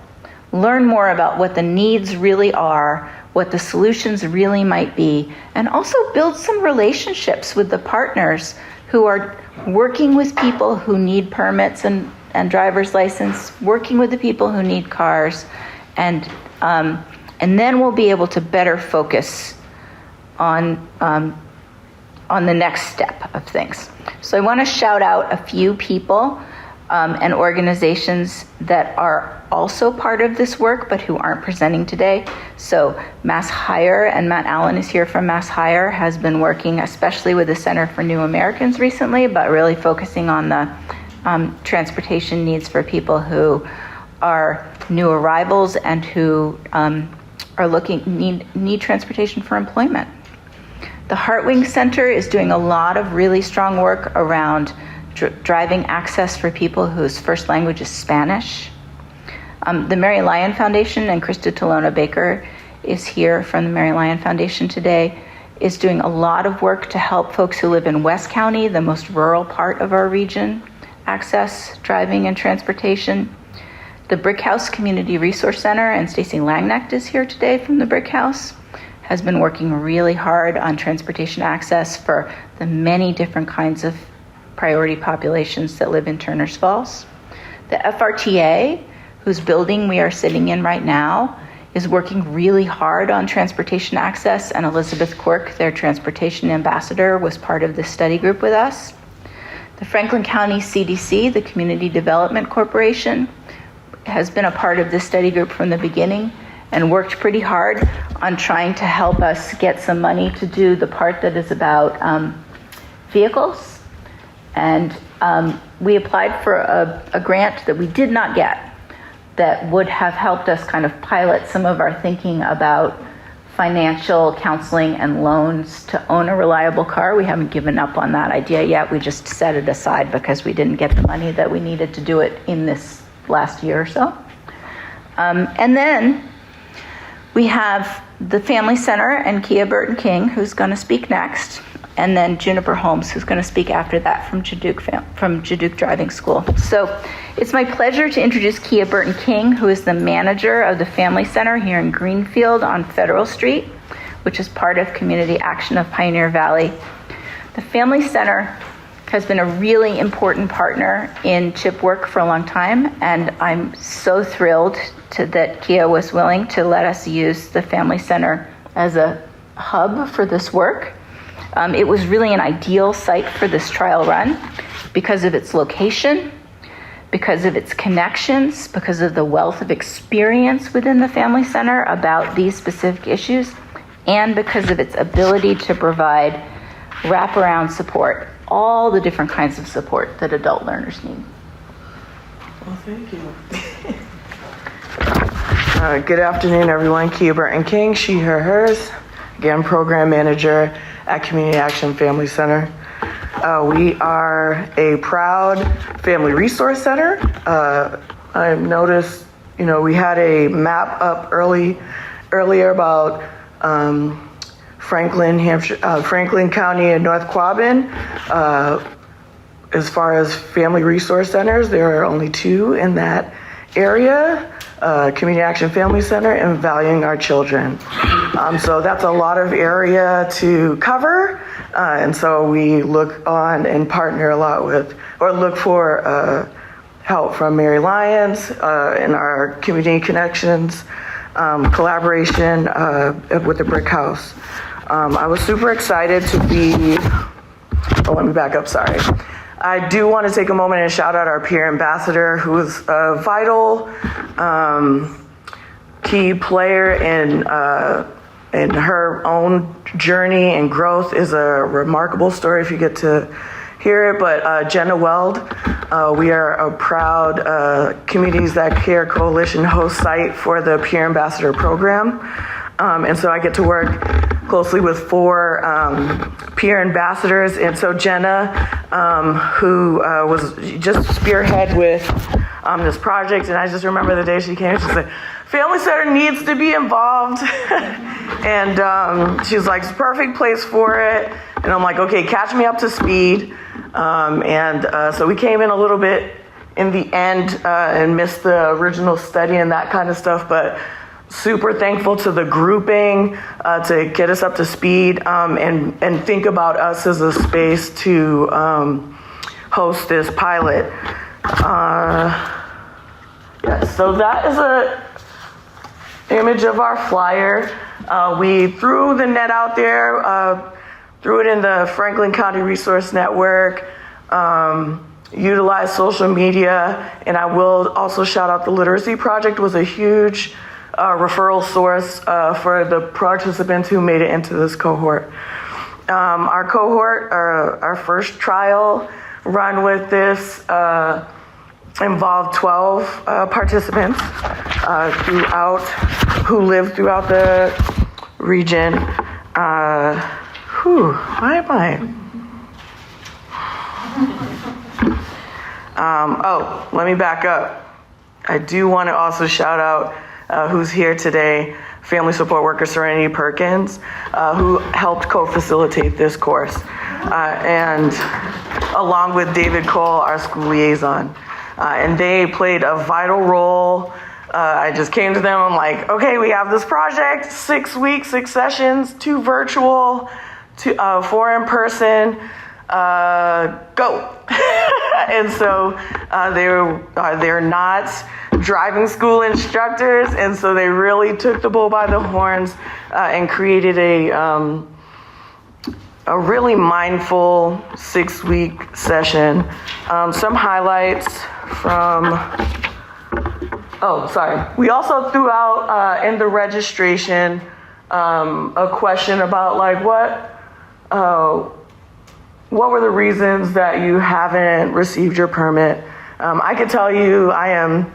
about what the needs really are, what the solutions really might be, and also build some relationships with the partners who are working with people who need permits and driver's license, working with the people who need cars, and then we'll be able to better focus on on the next step of things. So I want to shout out a few people and organizations that are also part of this work, but who aren't presenting today. So Mass Hire, and Matt Allen is here from Mass Hire, has been working especially with the Center for New Americans recently, but really focusing on the transportation needs for people who are new arrivals and who need transportation for employment. The Heartwing Center is doing a lot of really strong work around driving access for people whose first language is Spanish. The Mary Lyon Foundation, and Krista Tolona Baker is here from the Mary Lyon Foundation today, is doing a lot of work to help folks who live in West County, the most rural part of our region, access driving and transportation. The Brick House Community Resource Center, and Stacy Langnecht is here today from the Brick House, has been working really hard on transportation access for the many different kinds of priority populations that live in Turners Falls. The FRTA, whose building we are sitting in right now, is working really hard on transportation access, and Elizabeth Quirk, their transportation ambassador, was part of this study group with us. The Franklin County CDC, the Community Development Corporation, has been a part of this study group from the beginning and worked pretty hard on trying to help us get some money to do the part that is about vehicles. And we applied for a grant that we did not get that would have helped us kind of pilot some of our thinking about financial counseling and loans to own a reliable car. We haven't given up on that idea yet. We just set it aside because we didn't get the money that we needed to do it in this last year or so. And then we have the Family Center and Kia Burton King, who's going to speak next, and then Juniper Holmes, who's going to speak after that from Jaduke Driving School. So it's my pleasure to introduce Kia Burton King, who is the manager of the Family Center here in Greenfield on Federal Street, which is part of Community Action of Pioneer Valley. The Family Center has been a really important partner in CHIP work for a long time, and I'm so thrilled that Kia was willing to let us use the Family Center as a hub for this work. It was really an ideal site for this trial run because of its location, because of its connections, because of the wealth of experience within the Family Center about these specific issues, and because of its ability to provide wraparound support, all the different kinds of support that adult learners need. Well, thank you. Good afternoon, everyone. Kia Burton King, she, her, hers. Again, program manager at Community Action Family Center. We are a proud family resource center. I've noticed, we had a map up earlier about Franklin County and North Quabbin. As far as family resource centers, there are only 2 in that area. Community Action Family Center and Valuing Our Children. So that's a lot of area to cover. And so we look on and partner a lot with, or look for help from Mary Lyons in our community connections, collaboration with the Brick House. I was super excited to be, let me back up, sorry. I do want to take a moment and shout out our peer ambassador, who is a vital key player in her own journey and growth. Is a remarkable story if you get to hear it. But Jenna Weld, we are a proud Communities That Care Coalition host site for the Peer Ambassador Program. And so I get to work closely with 4 peer ambassadors. And so Jenna, who was just spearhead with this project, and I just remember the day she came, she said, Family Center needs to be involved. And she's like, it's the perfect place for it. And I'm like, okay, catch me up to speed. So we came in a little bit in the end and missed the original study and that kind of stuff, but super thankful to the grouping to get us up to speed and think about us as a space to host this pilot. So that is a image of our flyer. We threw the net out there threw it in the Franklin County Resource Network, utilized social media, and I will also shout out the Literacy Project was a huge referral source for the participants who made it into this cohort. Our cohort, our first trial run with this involved 12 participants who lived throughout the region. Why am I? Let me back up. I do want to also shout out who's here today, family support worker Serenity Perkins, who helped co-facilitate this course, and along with David Cole, our school liaison. And they played a vital role. I just came to them, I'm like, okay, we have this project, 6 weeks, 6 sessions, 2 virtual, 4 in person, go. And so they're not driving school instructors, and so they really took the bull by the horns and created a really mindful 6-week session. Some highlights from, we also threw out in the registration a question about like what were the reasons that you haven't received your permit? I can tell you I am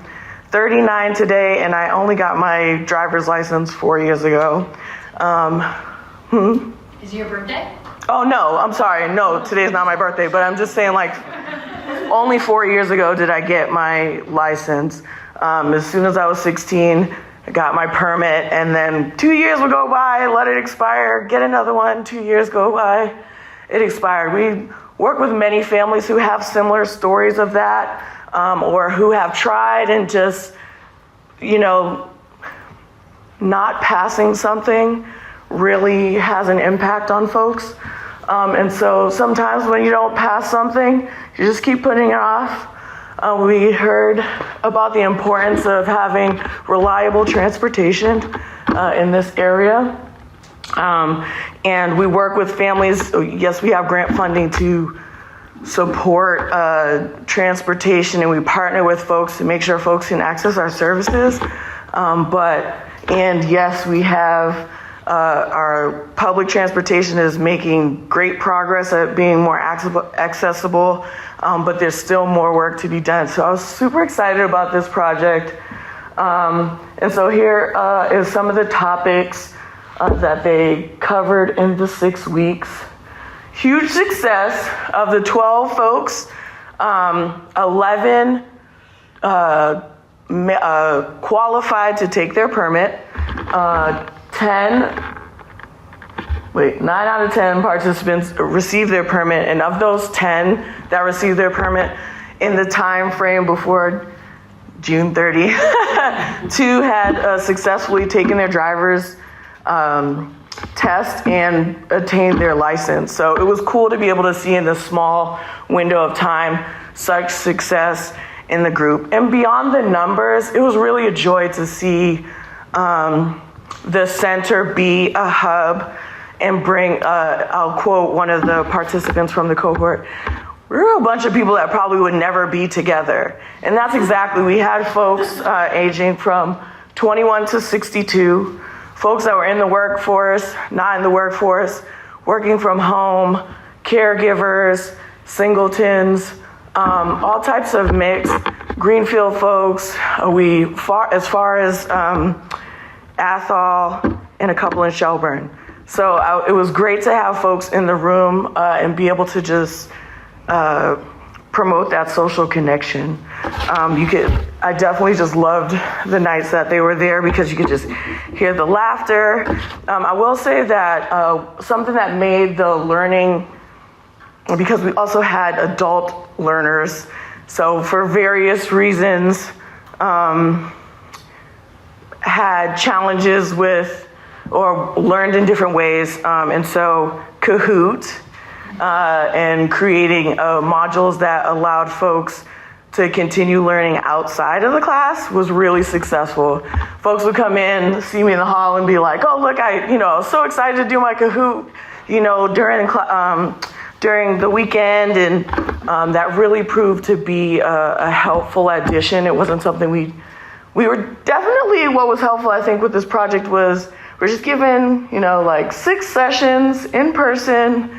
39 today and I only got my driver's license 4 years ago. Is it your birthday? Oh no, I'm sorry. No, today's not my birthday, but I'm just saying like only 4 years ago did I get my license. As soon as I was 16, I got my permit, and then 2 years would go by, let it expire, get another one, 2 years go by, it expired. We work with many families who have similar stories of that, or who have tried and just, not passing something really has an impact on folks. And so sometimes when you don't pass something, you just keep putting it off. We heard about the importance of having reliable transportation in this area. And we work with families. Yes, we have grant funding to support transportation, and we partner with folks to make sure folks can access our services. And yes, we have our public transportation is making great progress at being more accessible, but there's still more work to be done. So I was super excited about this project. And so here is some of the topics that they covered in the 6 weeks. Huge success of the 12 folks, 11 qualified to take their permit. 9 out of 10 participants received their permit, and of those 10 that received their permit in the time frame before June 30, 2 had successfully taken their driver's test and attained their license. So it was cool to be able to see in this small window of time such success in the group. And beyond the numbers, it was really a joy to see the center be a hub and bring, I'll quote one of the participants from the cohort, we were a bunch of people that probably would never be together. And that's exactly, we had folks aging from 21 to 62, folks that were in the workforce, not in the workforce, working from home, caregivers, singletons, all types of mix, Greenfield folks, as far as Athol and a couple in Shelburne. So it was great to have folks in the room and be able to just promote that social connection. I definitely just loved the nights that they were there because you could just hear the laughter. I will say that something that made the learning, because we also had adult learners, so for various reasons, had challenges with or learned in different ways. And so Kahoot and creating modules that allowed folks to continue learning outside of the class was really successful. Folks would come in, see me in the hall and be like, oh, look, I was so excited to do my Kahoot during the weekend, and that really proved to be a helpful addition. It wasn't something we were definitely, what was helpful, I think, with this project was we're just given, 6 sessions in person,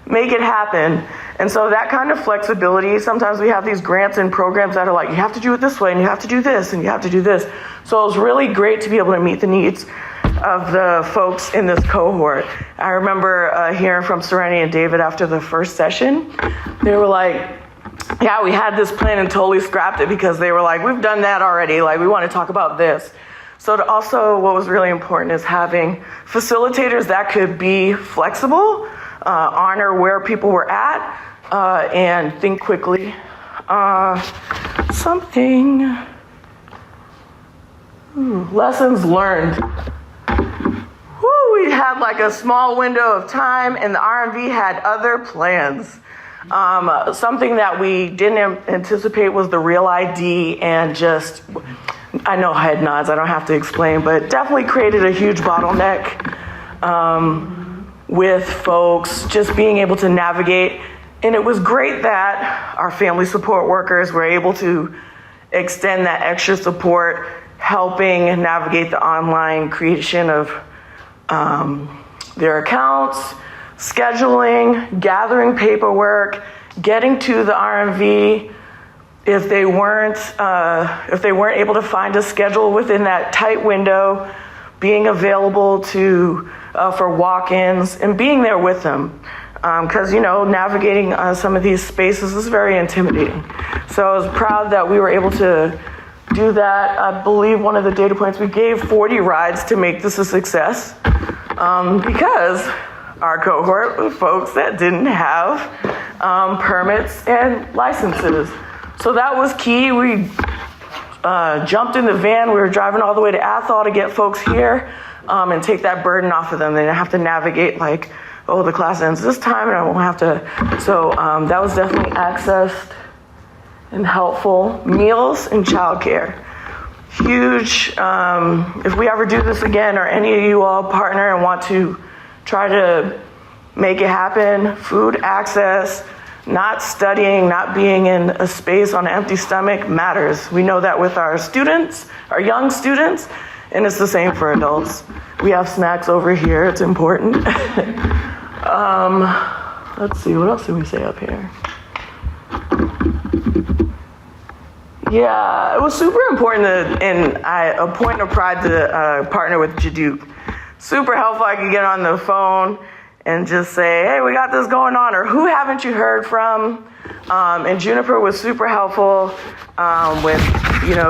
make it happen. And so that kind of flexibility, sometimes we have these grants and programs that are like, you have to do it this way, and you have to do this, and you have to do this. So it was really great to be able to meet the needs of the folks in this cohort. I remember hearing from Serenity and David after the first session. They were like, yeah, we had this plan and totally scrapped it because they were like, we've done that already. Like, we want to talk about this. So also what was really important is having facilitators that could be flexible, honor where people were at, and think quickly. Lessons learned. We had like a small window of time, and the RMV had other plans. Something that we didn't anticipate was the Real ID, and just, I know head nods, I don't have to explain, but definitely created a huge bottleneck with folks just being able to navigate. And it was great that our family support workers were able to extend that extra support, helping navigate the online creation of their accounts, scheduling, gathering paperwork, getting to the RMV if they weren't able to find a schedule within that tight window, being available for walk-ins and being there with them. Because, navigating some of these spaces is very intimidating. So I was proud that we were able to do that. I believe one of the data points, we gave 40 rides to make this a success, because our cohort was folks that didn't have permits and licenses. So that was key. We jumped in the van. We were driving all the way to Athol to get folks here and take that burden off of them. They didn't have to navigate like, oh, the class ends this time and I won't have to. So that was definitely accessed and helpful. Meals and childcare. Huge. If we ever do this again, or any of you all partner and want to try to make it happen, food access, not studying, not being in a space on an empty stomach matters. We know that with our students, our young students, and it's the same for adults. We have snacks over here, it's important. Let's see, what else did we say up here? Yeah, it was super important, and a point of pride to partner with Jadoop. Super helpful. I could get on the phone and just say, hey, we got this going on, or who haven't you heard from? And Juniper was super helpful with,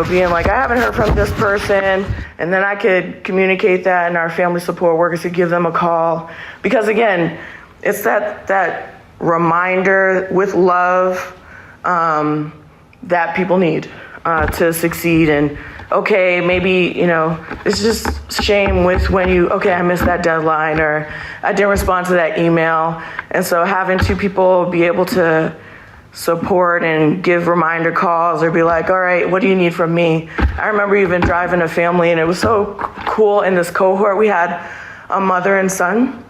being like, I haven't heard from this person. And then I could communicate that, and our family support workers could give them a call. Because again, it's that reminder with love that people need to succeed. And okay, maybe, it's just shame with when I missed that deadline, or I didn't respond to that email. And so having two people be able to support and give reminder calls, or be like, all right, what do you need from me? I remember even driving a family, and it was so cool in this cohort. We had a mother and son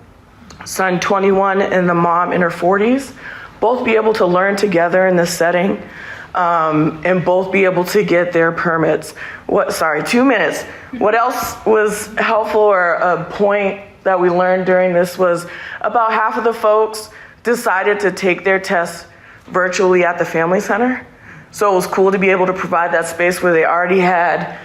21 and the mom in her 40s, both be able to learn together in this setting. And both be able to get their permits. 2 minutes. What else was helpful, or a point that we learned during this, was about half of the folks decided to take their tests virtually at the Family Center. So it was cool to be able to provide that space where they already had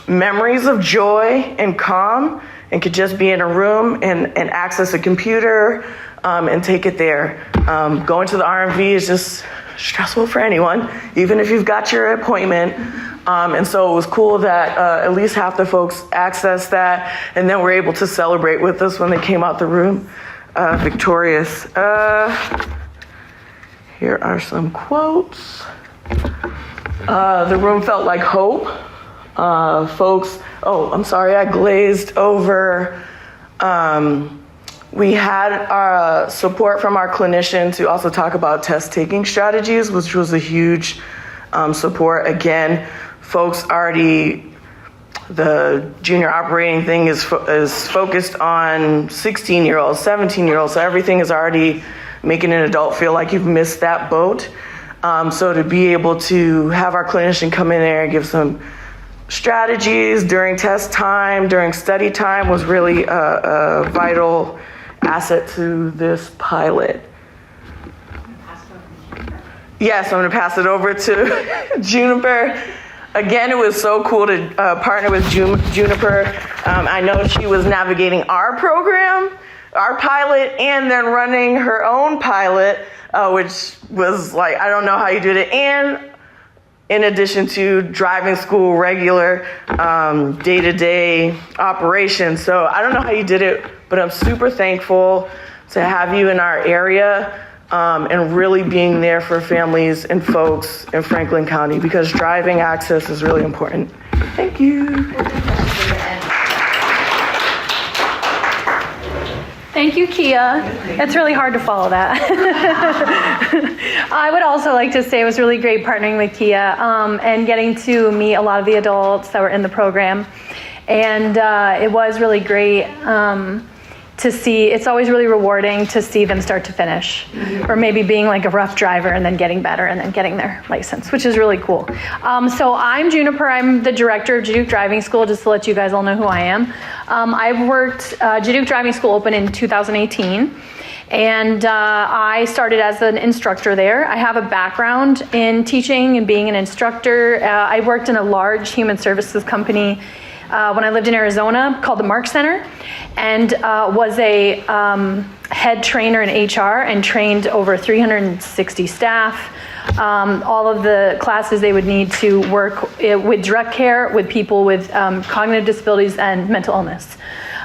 memories of joy and calm, and could just be in a room and access a computer and take it there. Going to the RMV is just stressful for anyone, even if you've got your appointment. And so it was cool that at least half the folks accessed that, and then were able to celebrate with us when they came out the room victorious. Here are some quotes. The room felt like hope. Folks, I'm sorry, I glazed over. We had support from our clinician to also talk about test-taking strategies, which was a huge support. Again, folks already, the junior operating thing is focused on 16-year-olds, 17-year-olds, so everything is already making an adult feel like you've missed that boat. So to be able to have our clinician come in there and give some strategies during test time, during study time was really a vital asset to this pilot. Yes, I'm going to pass it over to Juniper. Again, it was so cool to partner with Juniper. I know she was navigating our program, our pilot, and then running her own pilot, which was like, I don't know how you did it. And in addition to driving school, regular day-to-day operations. So I don't know how you did it, but I'm super thankful to have you in our area and really being there for families and folks in Franklin County, because driving access is really important. Thank you. Thank you, Kia. It's really hard to follow that. I would also like to say it was really great partnering with Kia and getting to meet a lot of the adults that were in the program. And it was really great to see. It's always really rewarding to see them start to finish, or maybe being like a rough driver and then getting better and then getting their license, which is really cool. So I'm Juniper. I'm the director of Jaduke Driving School, just to let you guys all know who I am. I've worked, Jaduke Driving School opened in 2018. And I started as an instructor there. I have a background in teaching and being an instructor. I worked in a large human services company when I lived in Arizona called the Mark Center, and was a head trainer in HR and trained over 360 staff. All of the classes they would need to work with direct care with people with cognitive disabilities and mental illness.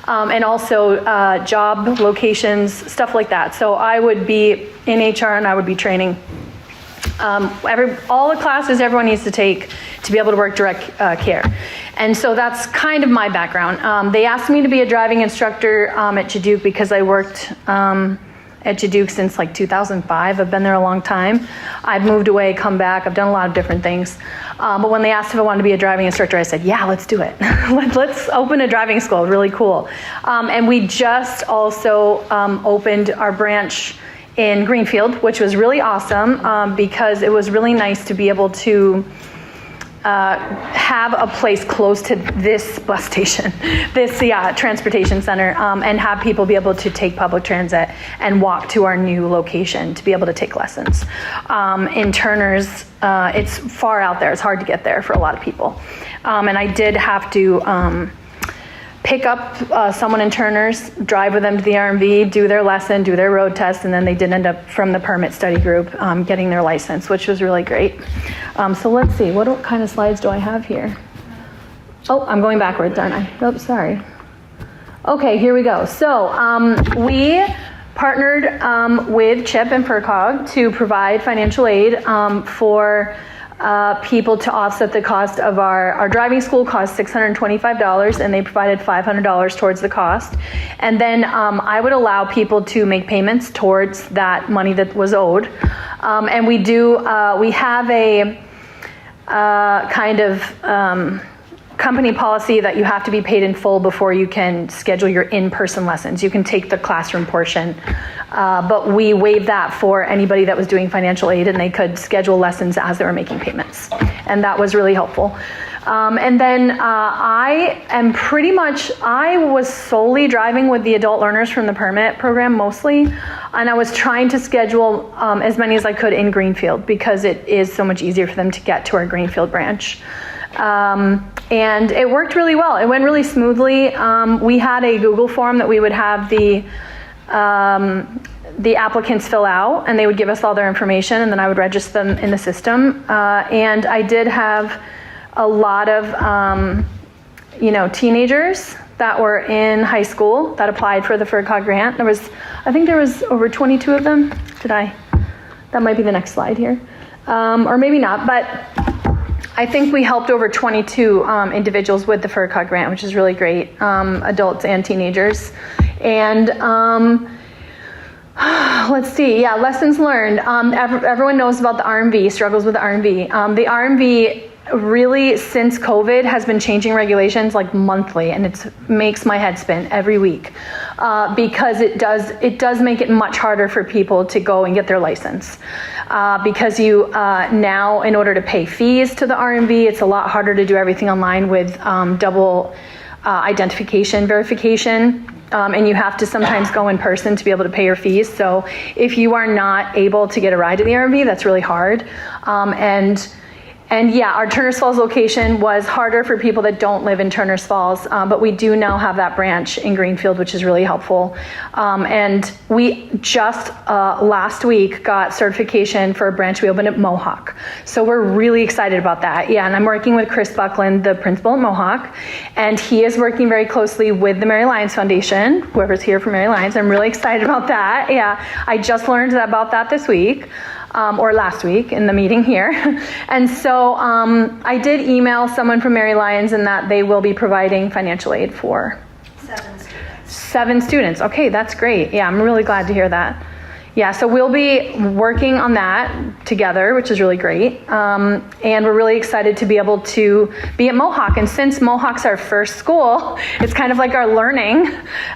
And also job locations, stuff like that. So I would be in HR and I would be training all the classes everyone needs to take to be able to work direct care. And so that's kind of my background. They asked me to be a driving instructor at Jaduke because I worked at Jaduke since like 2005. I've been there a long time. I've moved away, come back. I've done a lot of different things. But when they asked if I wanted to be a driving instructor, I said, yeah, let's do it. Let's open a driving school. Really cool. And we just also opened our branch in Greenfield, which was really awesome because it was really nice to be able to have a place close to this bus station, this transportation center, and have people be able to take public transit and walk to our new location to be able to take lessons. In Turner's, it's far out there. It's hard to get there for a lot of people. And I did have to pick up someone in Turner's, drive with them to the RMV, do their lesson, do their road test, and then they did end up from the permit study group getting their license, which was really great. So let's see, what kind of slides do I have here? Oh, I'm going backwards, aren't I? Oops, sorry. Okay, here we go. So we partnered with CHIP and FERCOG to provide financial aid for people to offset the cost of our driving school. Cost $625, and they provided $500 towards the cost. And then I would allow people to make payments towards that money that was owed. And we have a kind of company policy that you have to be paid in full before you can schedule your in-person lessons. You can take the classroom portion, but we waived that for anybody that was doing financial aid, and they could schedule lessons as they were making payments. And that was really helpful. And then I was solely driving with the adult learners from the permit program mostly, and I was trying to schedule as many as I could in Greenfield because it is so much easier for them to get to our Greenfield branch. And it worked really well. It went really smoothly. We had a Google form that we would have the applicants fill out, and they would give us all their information, and then I would register them in the system. And I did have a lot of, teenagers that were in high school that applied for the FERCOG grant. I think there was over 22 of them. That might be the next slide here. Or maybe not, but I think we helped over 22 individuals with the FERCOG grant, which is really great, adults and teenagers. And let's see, lessons learned. Everyone knows about the RMV, struggles with the RMV. The RMV really, since COVID, has been changing regulations like monthly, and it makes my head spin every week because it does make it much harder for people to go and get their license because you now, in order to pay fees to the RMV, it's a lot harder to do everything online with double identification verification. And you have to sometimes go in person to be able to pay your fees. So if you are not able to get a ride to the RMV, that's really hard. And yeah, our Turners Falls location was harder for people that don't live in Turners Falls, but we do now have that branch in Greenfield, which is really helpful. And we just last week got certification for a branch we opened at Mohawk. So we're really excited about that. Yeah, and I'm working with Chris Buckland, the principal at Mohawk, and he is working very closely with the Mary Lyons Foundation, whoever's here for Mary Lyons. I'm really excited about that. Yeah, I just learned about that this week. Or last week in the meeting here. And so I did email someone from Mary Lyons and that they will be providing financial aid for 7 students. Okay, that's great. Yeah, I'm really glad to hear that. Yeah, so we'll be working on that together, which is really great. And we're really excited to be able to be at Mohawk. And since Mohawk's our first school, it's kind of like our learning,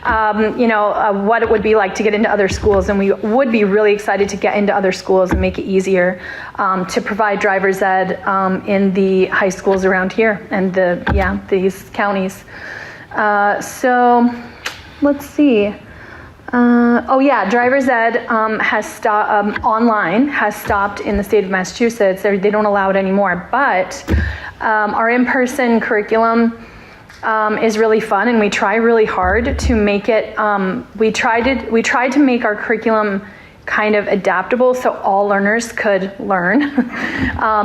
what it would be like to get into other schools. And we would be really excited to get into other schools and make it easier to provide driver's ed in the high schools around here and these counties. So let's see. Driver's ed online has stopped in the state of Massachusetts. They don't allow it anymore, but our in-person curriculum is really fun, and we try really hard to make it. We tried to make our curriculum kind of adaptable so all learners could learn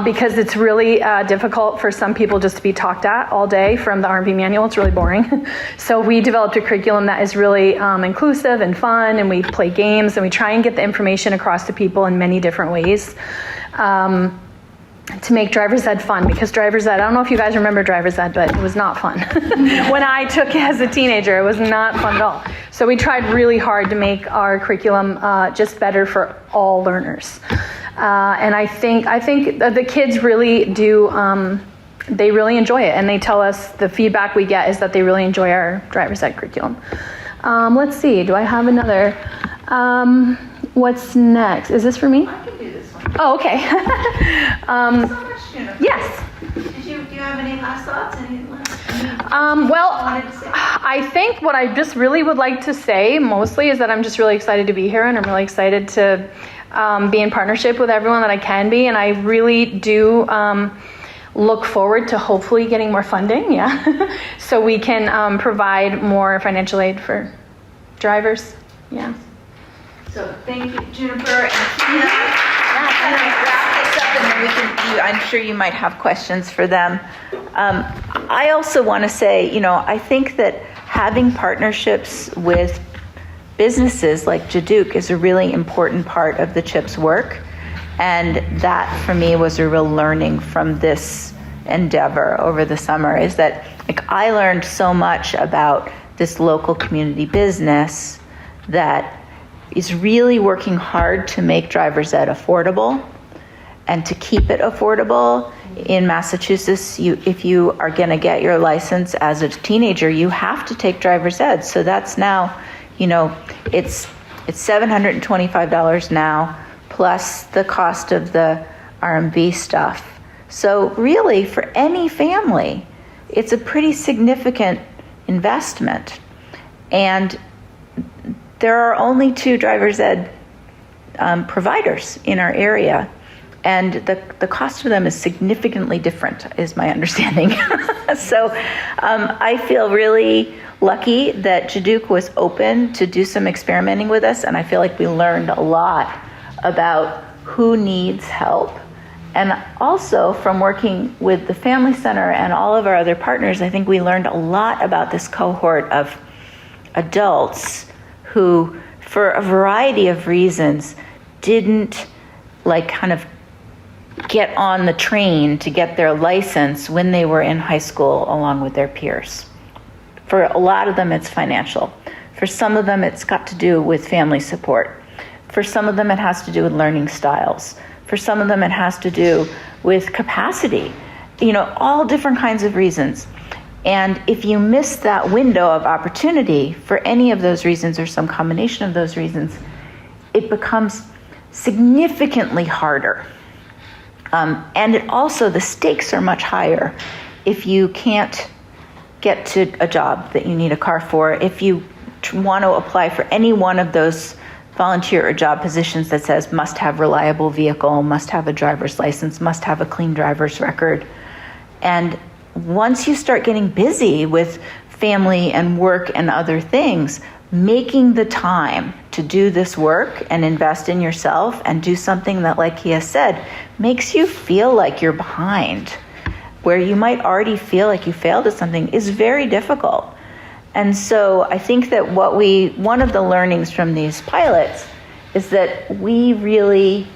because it's really difficult for some people just to be talked at all day from the RMV manual. It's really boring. So we developed a curriculum that is really inclusive and fun, and we play games, and we try and get the information across to people in many different ways to make driver's ed fun, because driver's ed, I don't know if you guys remember driver's ed, but it was not fun. When I took it as a teenager, it was not fun at all. So we tried really hard to make our curriculum just better for all learners. And I think the kids really do, they really enjoy it, and they tell us the feedback we get is that they really enjoy our driver's ed curriculum. Let's see, do I have another? What's next? Is this for me? I can do this one. Oh, okay. So much, Jennifer. Yes. Do you have any last thoughts? I think what I just really would like to say mostly is that I'm just really excited to be here, and I'm really excited to be in partnership with everyone that I can be, and I really do look forward to hopefully getting more funding, so we can provide more financial aid for drivers, So thank you, Juniper and Tina. Wrap this up, and then we can. I'm sure you might have questions for them. I also want to say, I think that having partnerships with businesses like Jaduke is a really important part of the CHIPS work, and that for me was a real learning from this endeavor over the summer. Is that I learned so much about this local community business that is really working hard to make driver's ed affordable and to keep it affordable. In Massachusetts, if you are going to get your license as a teenager, you have to take driver's ed. So that's now, it's $725 now, plus the cost of the RMV stuff. So really, for any family, it's a pretty significant investment. And there are only 2 driver's ed providers in our area, and the cost of them is significantly different, is my understanding. So I feel really lucky that Jaduke was open to do some experimenting with us, and I feel like we learned a lot about who needs help. And also from working with the Family Center and all of our other partners, I think we learned a lot about this cohort of adults who, for a variety of reasons, didn't kind of get on the train to get their license when they were in high school along with their peers. For a lot of them, it's financial. For some of them, it's got to do with family support. For some of them, it has to do with learning styles. For some of them, it has to do with capacity all different kinds of reasons. And if you miss that window of opportunity for any of those reasons or some combination of those reasons, it becomes significantly harder. And it also, the stakes are much higher if you can't get to a job that you need a car for. If you want to apply for any one of those volunteer or job positions that says must have reliable vehicle, must have a driver's license, must have a clean driver's record. And once you start getting busy with family and work and other things, making the time to do this work and invest in yourself and do something that, like Kia said, makes you feel like you're behind, where you might already feel like you failed at something, is very difficult. And so I think that one of the learnings from these pilots is that we really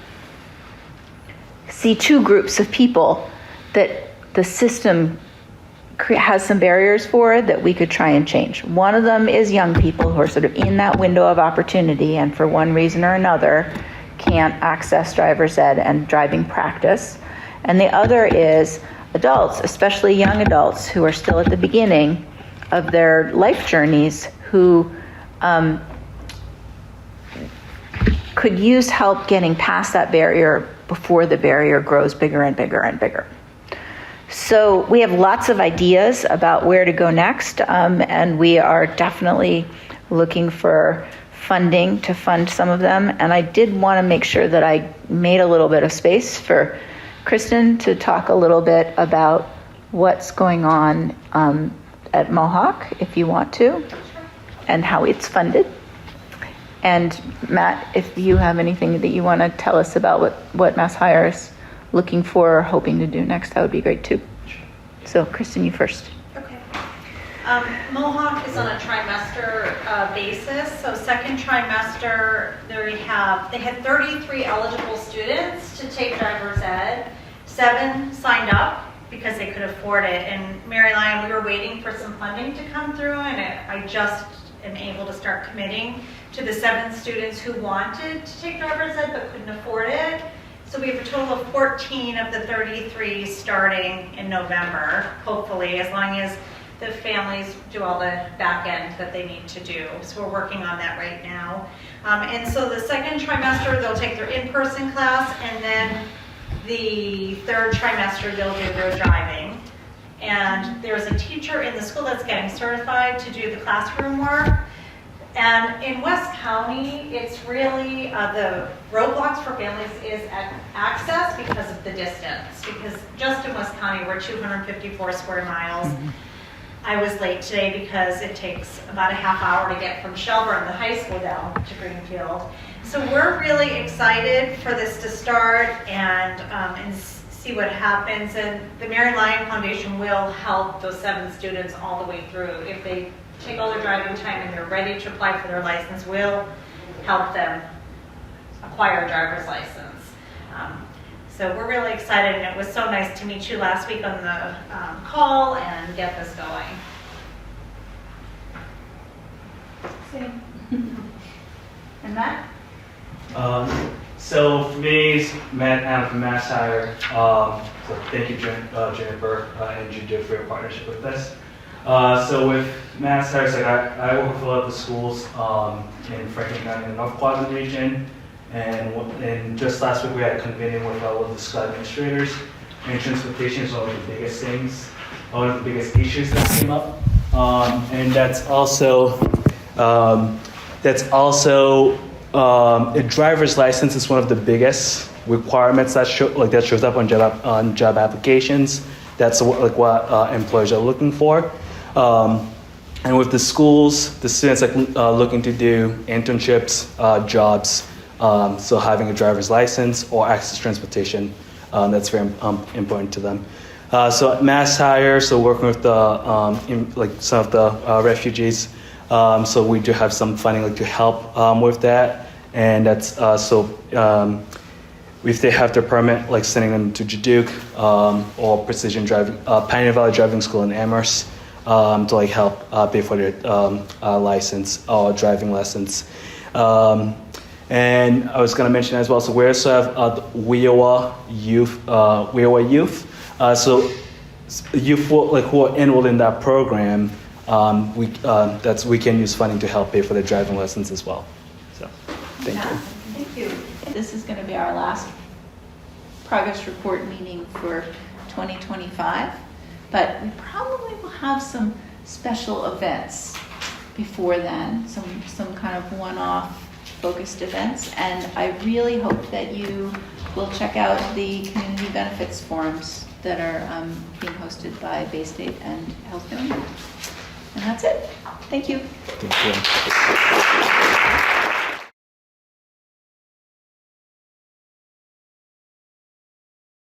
see two groups of people that the system has some barriers for that we could try and change. One of them is young people who are sort of in that window of opportunity and for one reason or another can't access driver's ed and driving practice. And the other is adults, especially young adults who are still at the beginning of their life journeys, who could use help getting past that barrier before the barrier grows bigger and bigger and bigger. So we have lots of ideas about where to go next, and we are definitely looking for funding to fund some of them. And I did want to make sure that I made a little bit of space for Kristen to talk a little bit about what's going on at Mohawk, if you want to, and how it's funded. And Matt, if you have anything that you want to tell us about what Mass Hire is looking for or hoping to do next, that would be great too. So Kristen, you first. Okay. Mohawk is on a trimester basis. So second trimester, they had 33 eligible students to take driver's ed. 7 signed up because they could afford it. And Mary Lyon, we were waiting for some funding to come through, and I just am able to start committing to the 7 students who wanted to take driver's ed but couldn't afford it. So we have a total of 14 of the 33 starting in November, hopefully, as long as the families do all the back end that they need to do. So we're working on that right now. And so the second trimester, they'll take their in-person class, and then the third trimester, they'll do their driving. And there's a teacher in the school that's getting certified to do the classroom work. And in West County, it's really, the roadblocks for families is access because of the distance. Because just in West County, we're 254 square miles. Mm-hmm. I was late today because it takes about a half hour to get from Shelburne, the high school, down to Greenfield. So we're really excited for this to start and see what happens. And the Mary Lyon Foundation will help those 7 students all the way through. If they take all their driving time and they're ready to apply for their license, we'll help them acquire a driver's license. So we're really excited, and it was so nice to meet you last week on the call and get this going. And Matt? So for me, Matt Allen from Mass Hire. So thank you, Jennifer and Judith, for your partnership with this. So with Mass Hire, so I work with a lot of the schools in Franklin County and the North Quadrant region. And just last week we had a convening with all of the school administrators. And transportation is one of the biggest things, one of the biggest issues that came up. And that's also a driver's license is one of the biggest requirements that shows up on job applications. That's what employers are looking for. And with the schools, the students are looking to do internships, jobs. So having a driver's license or access to transportation, that's very important to them. So at Mass Hire, so working with some of the refugees, so we do have some funding to help with that, and that's if they have their permit, sending them to Duke or Precision Driving, Pioneer Valley Driving School in Amherst to help pay for their license or driving lessons. And I was going to mention as well, so we also have WIOA Youth. So youth who are enrolled in that program, we can use funding to help pay for their driving lessons as well. So, thank you. Thank you. This is going to be our last progress report meeting for 2025, but we probably will have some special events before then, some kind of one-off focused events, and I really hope that you will check out the community benefits forums that are being hosted by Bay State and Health Family. And that's it. Thank you. Thank you.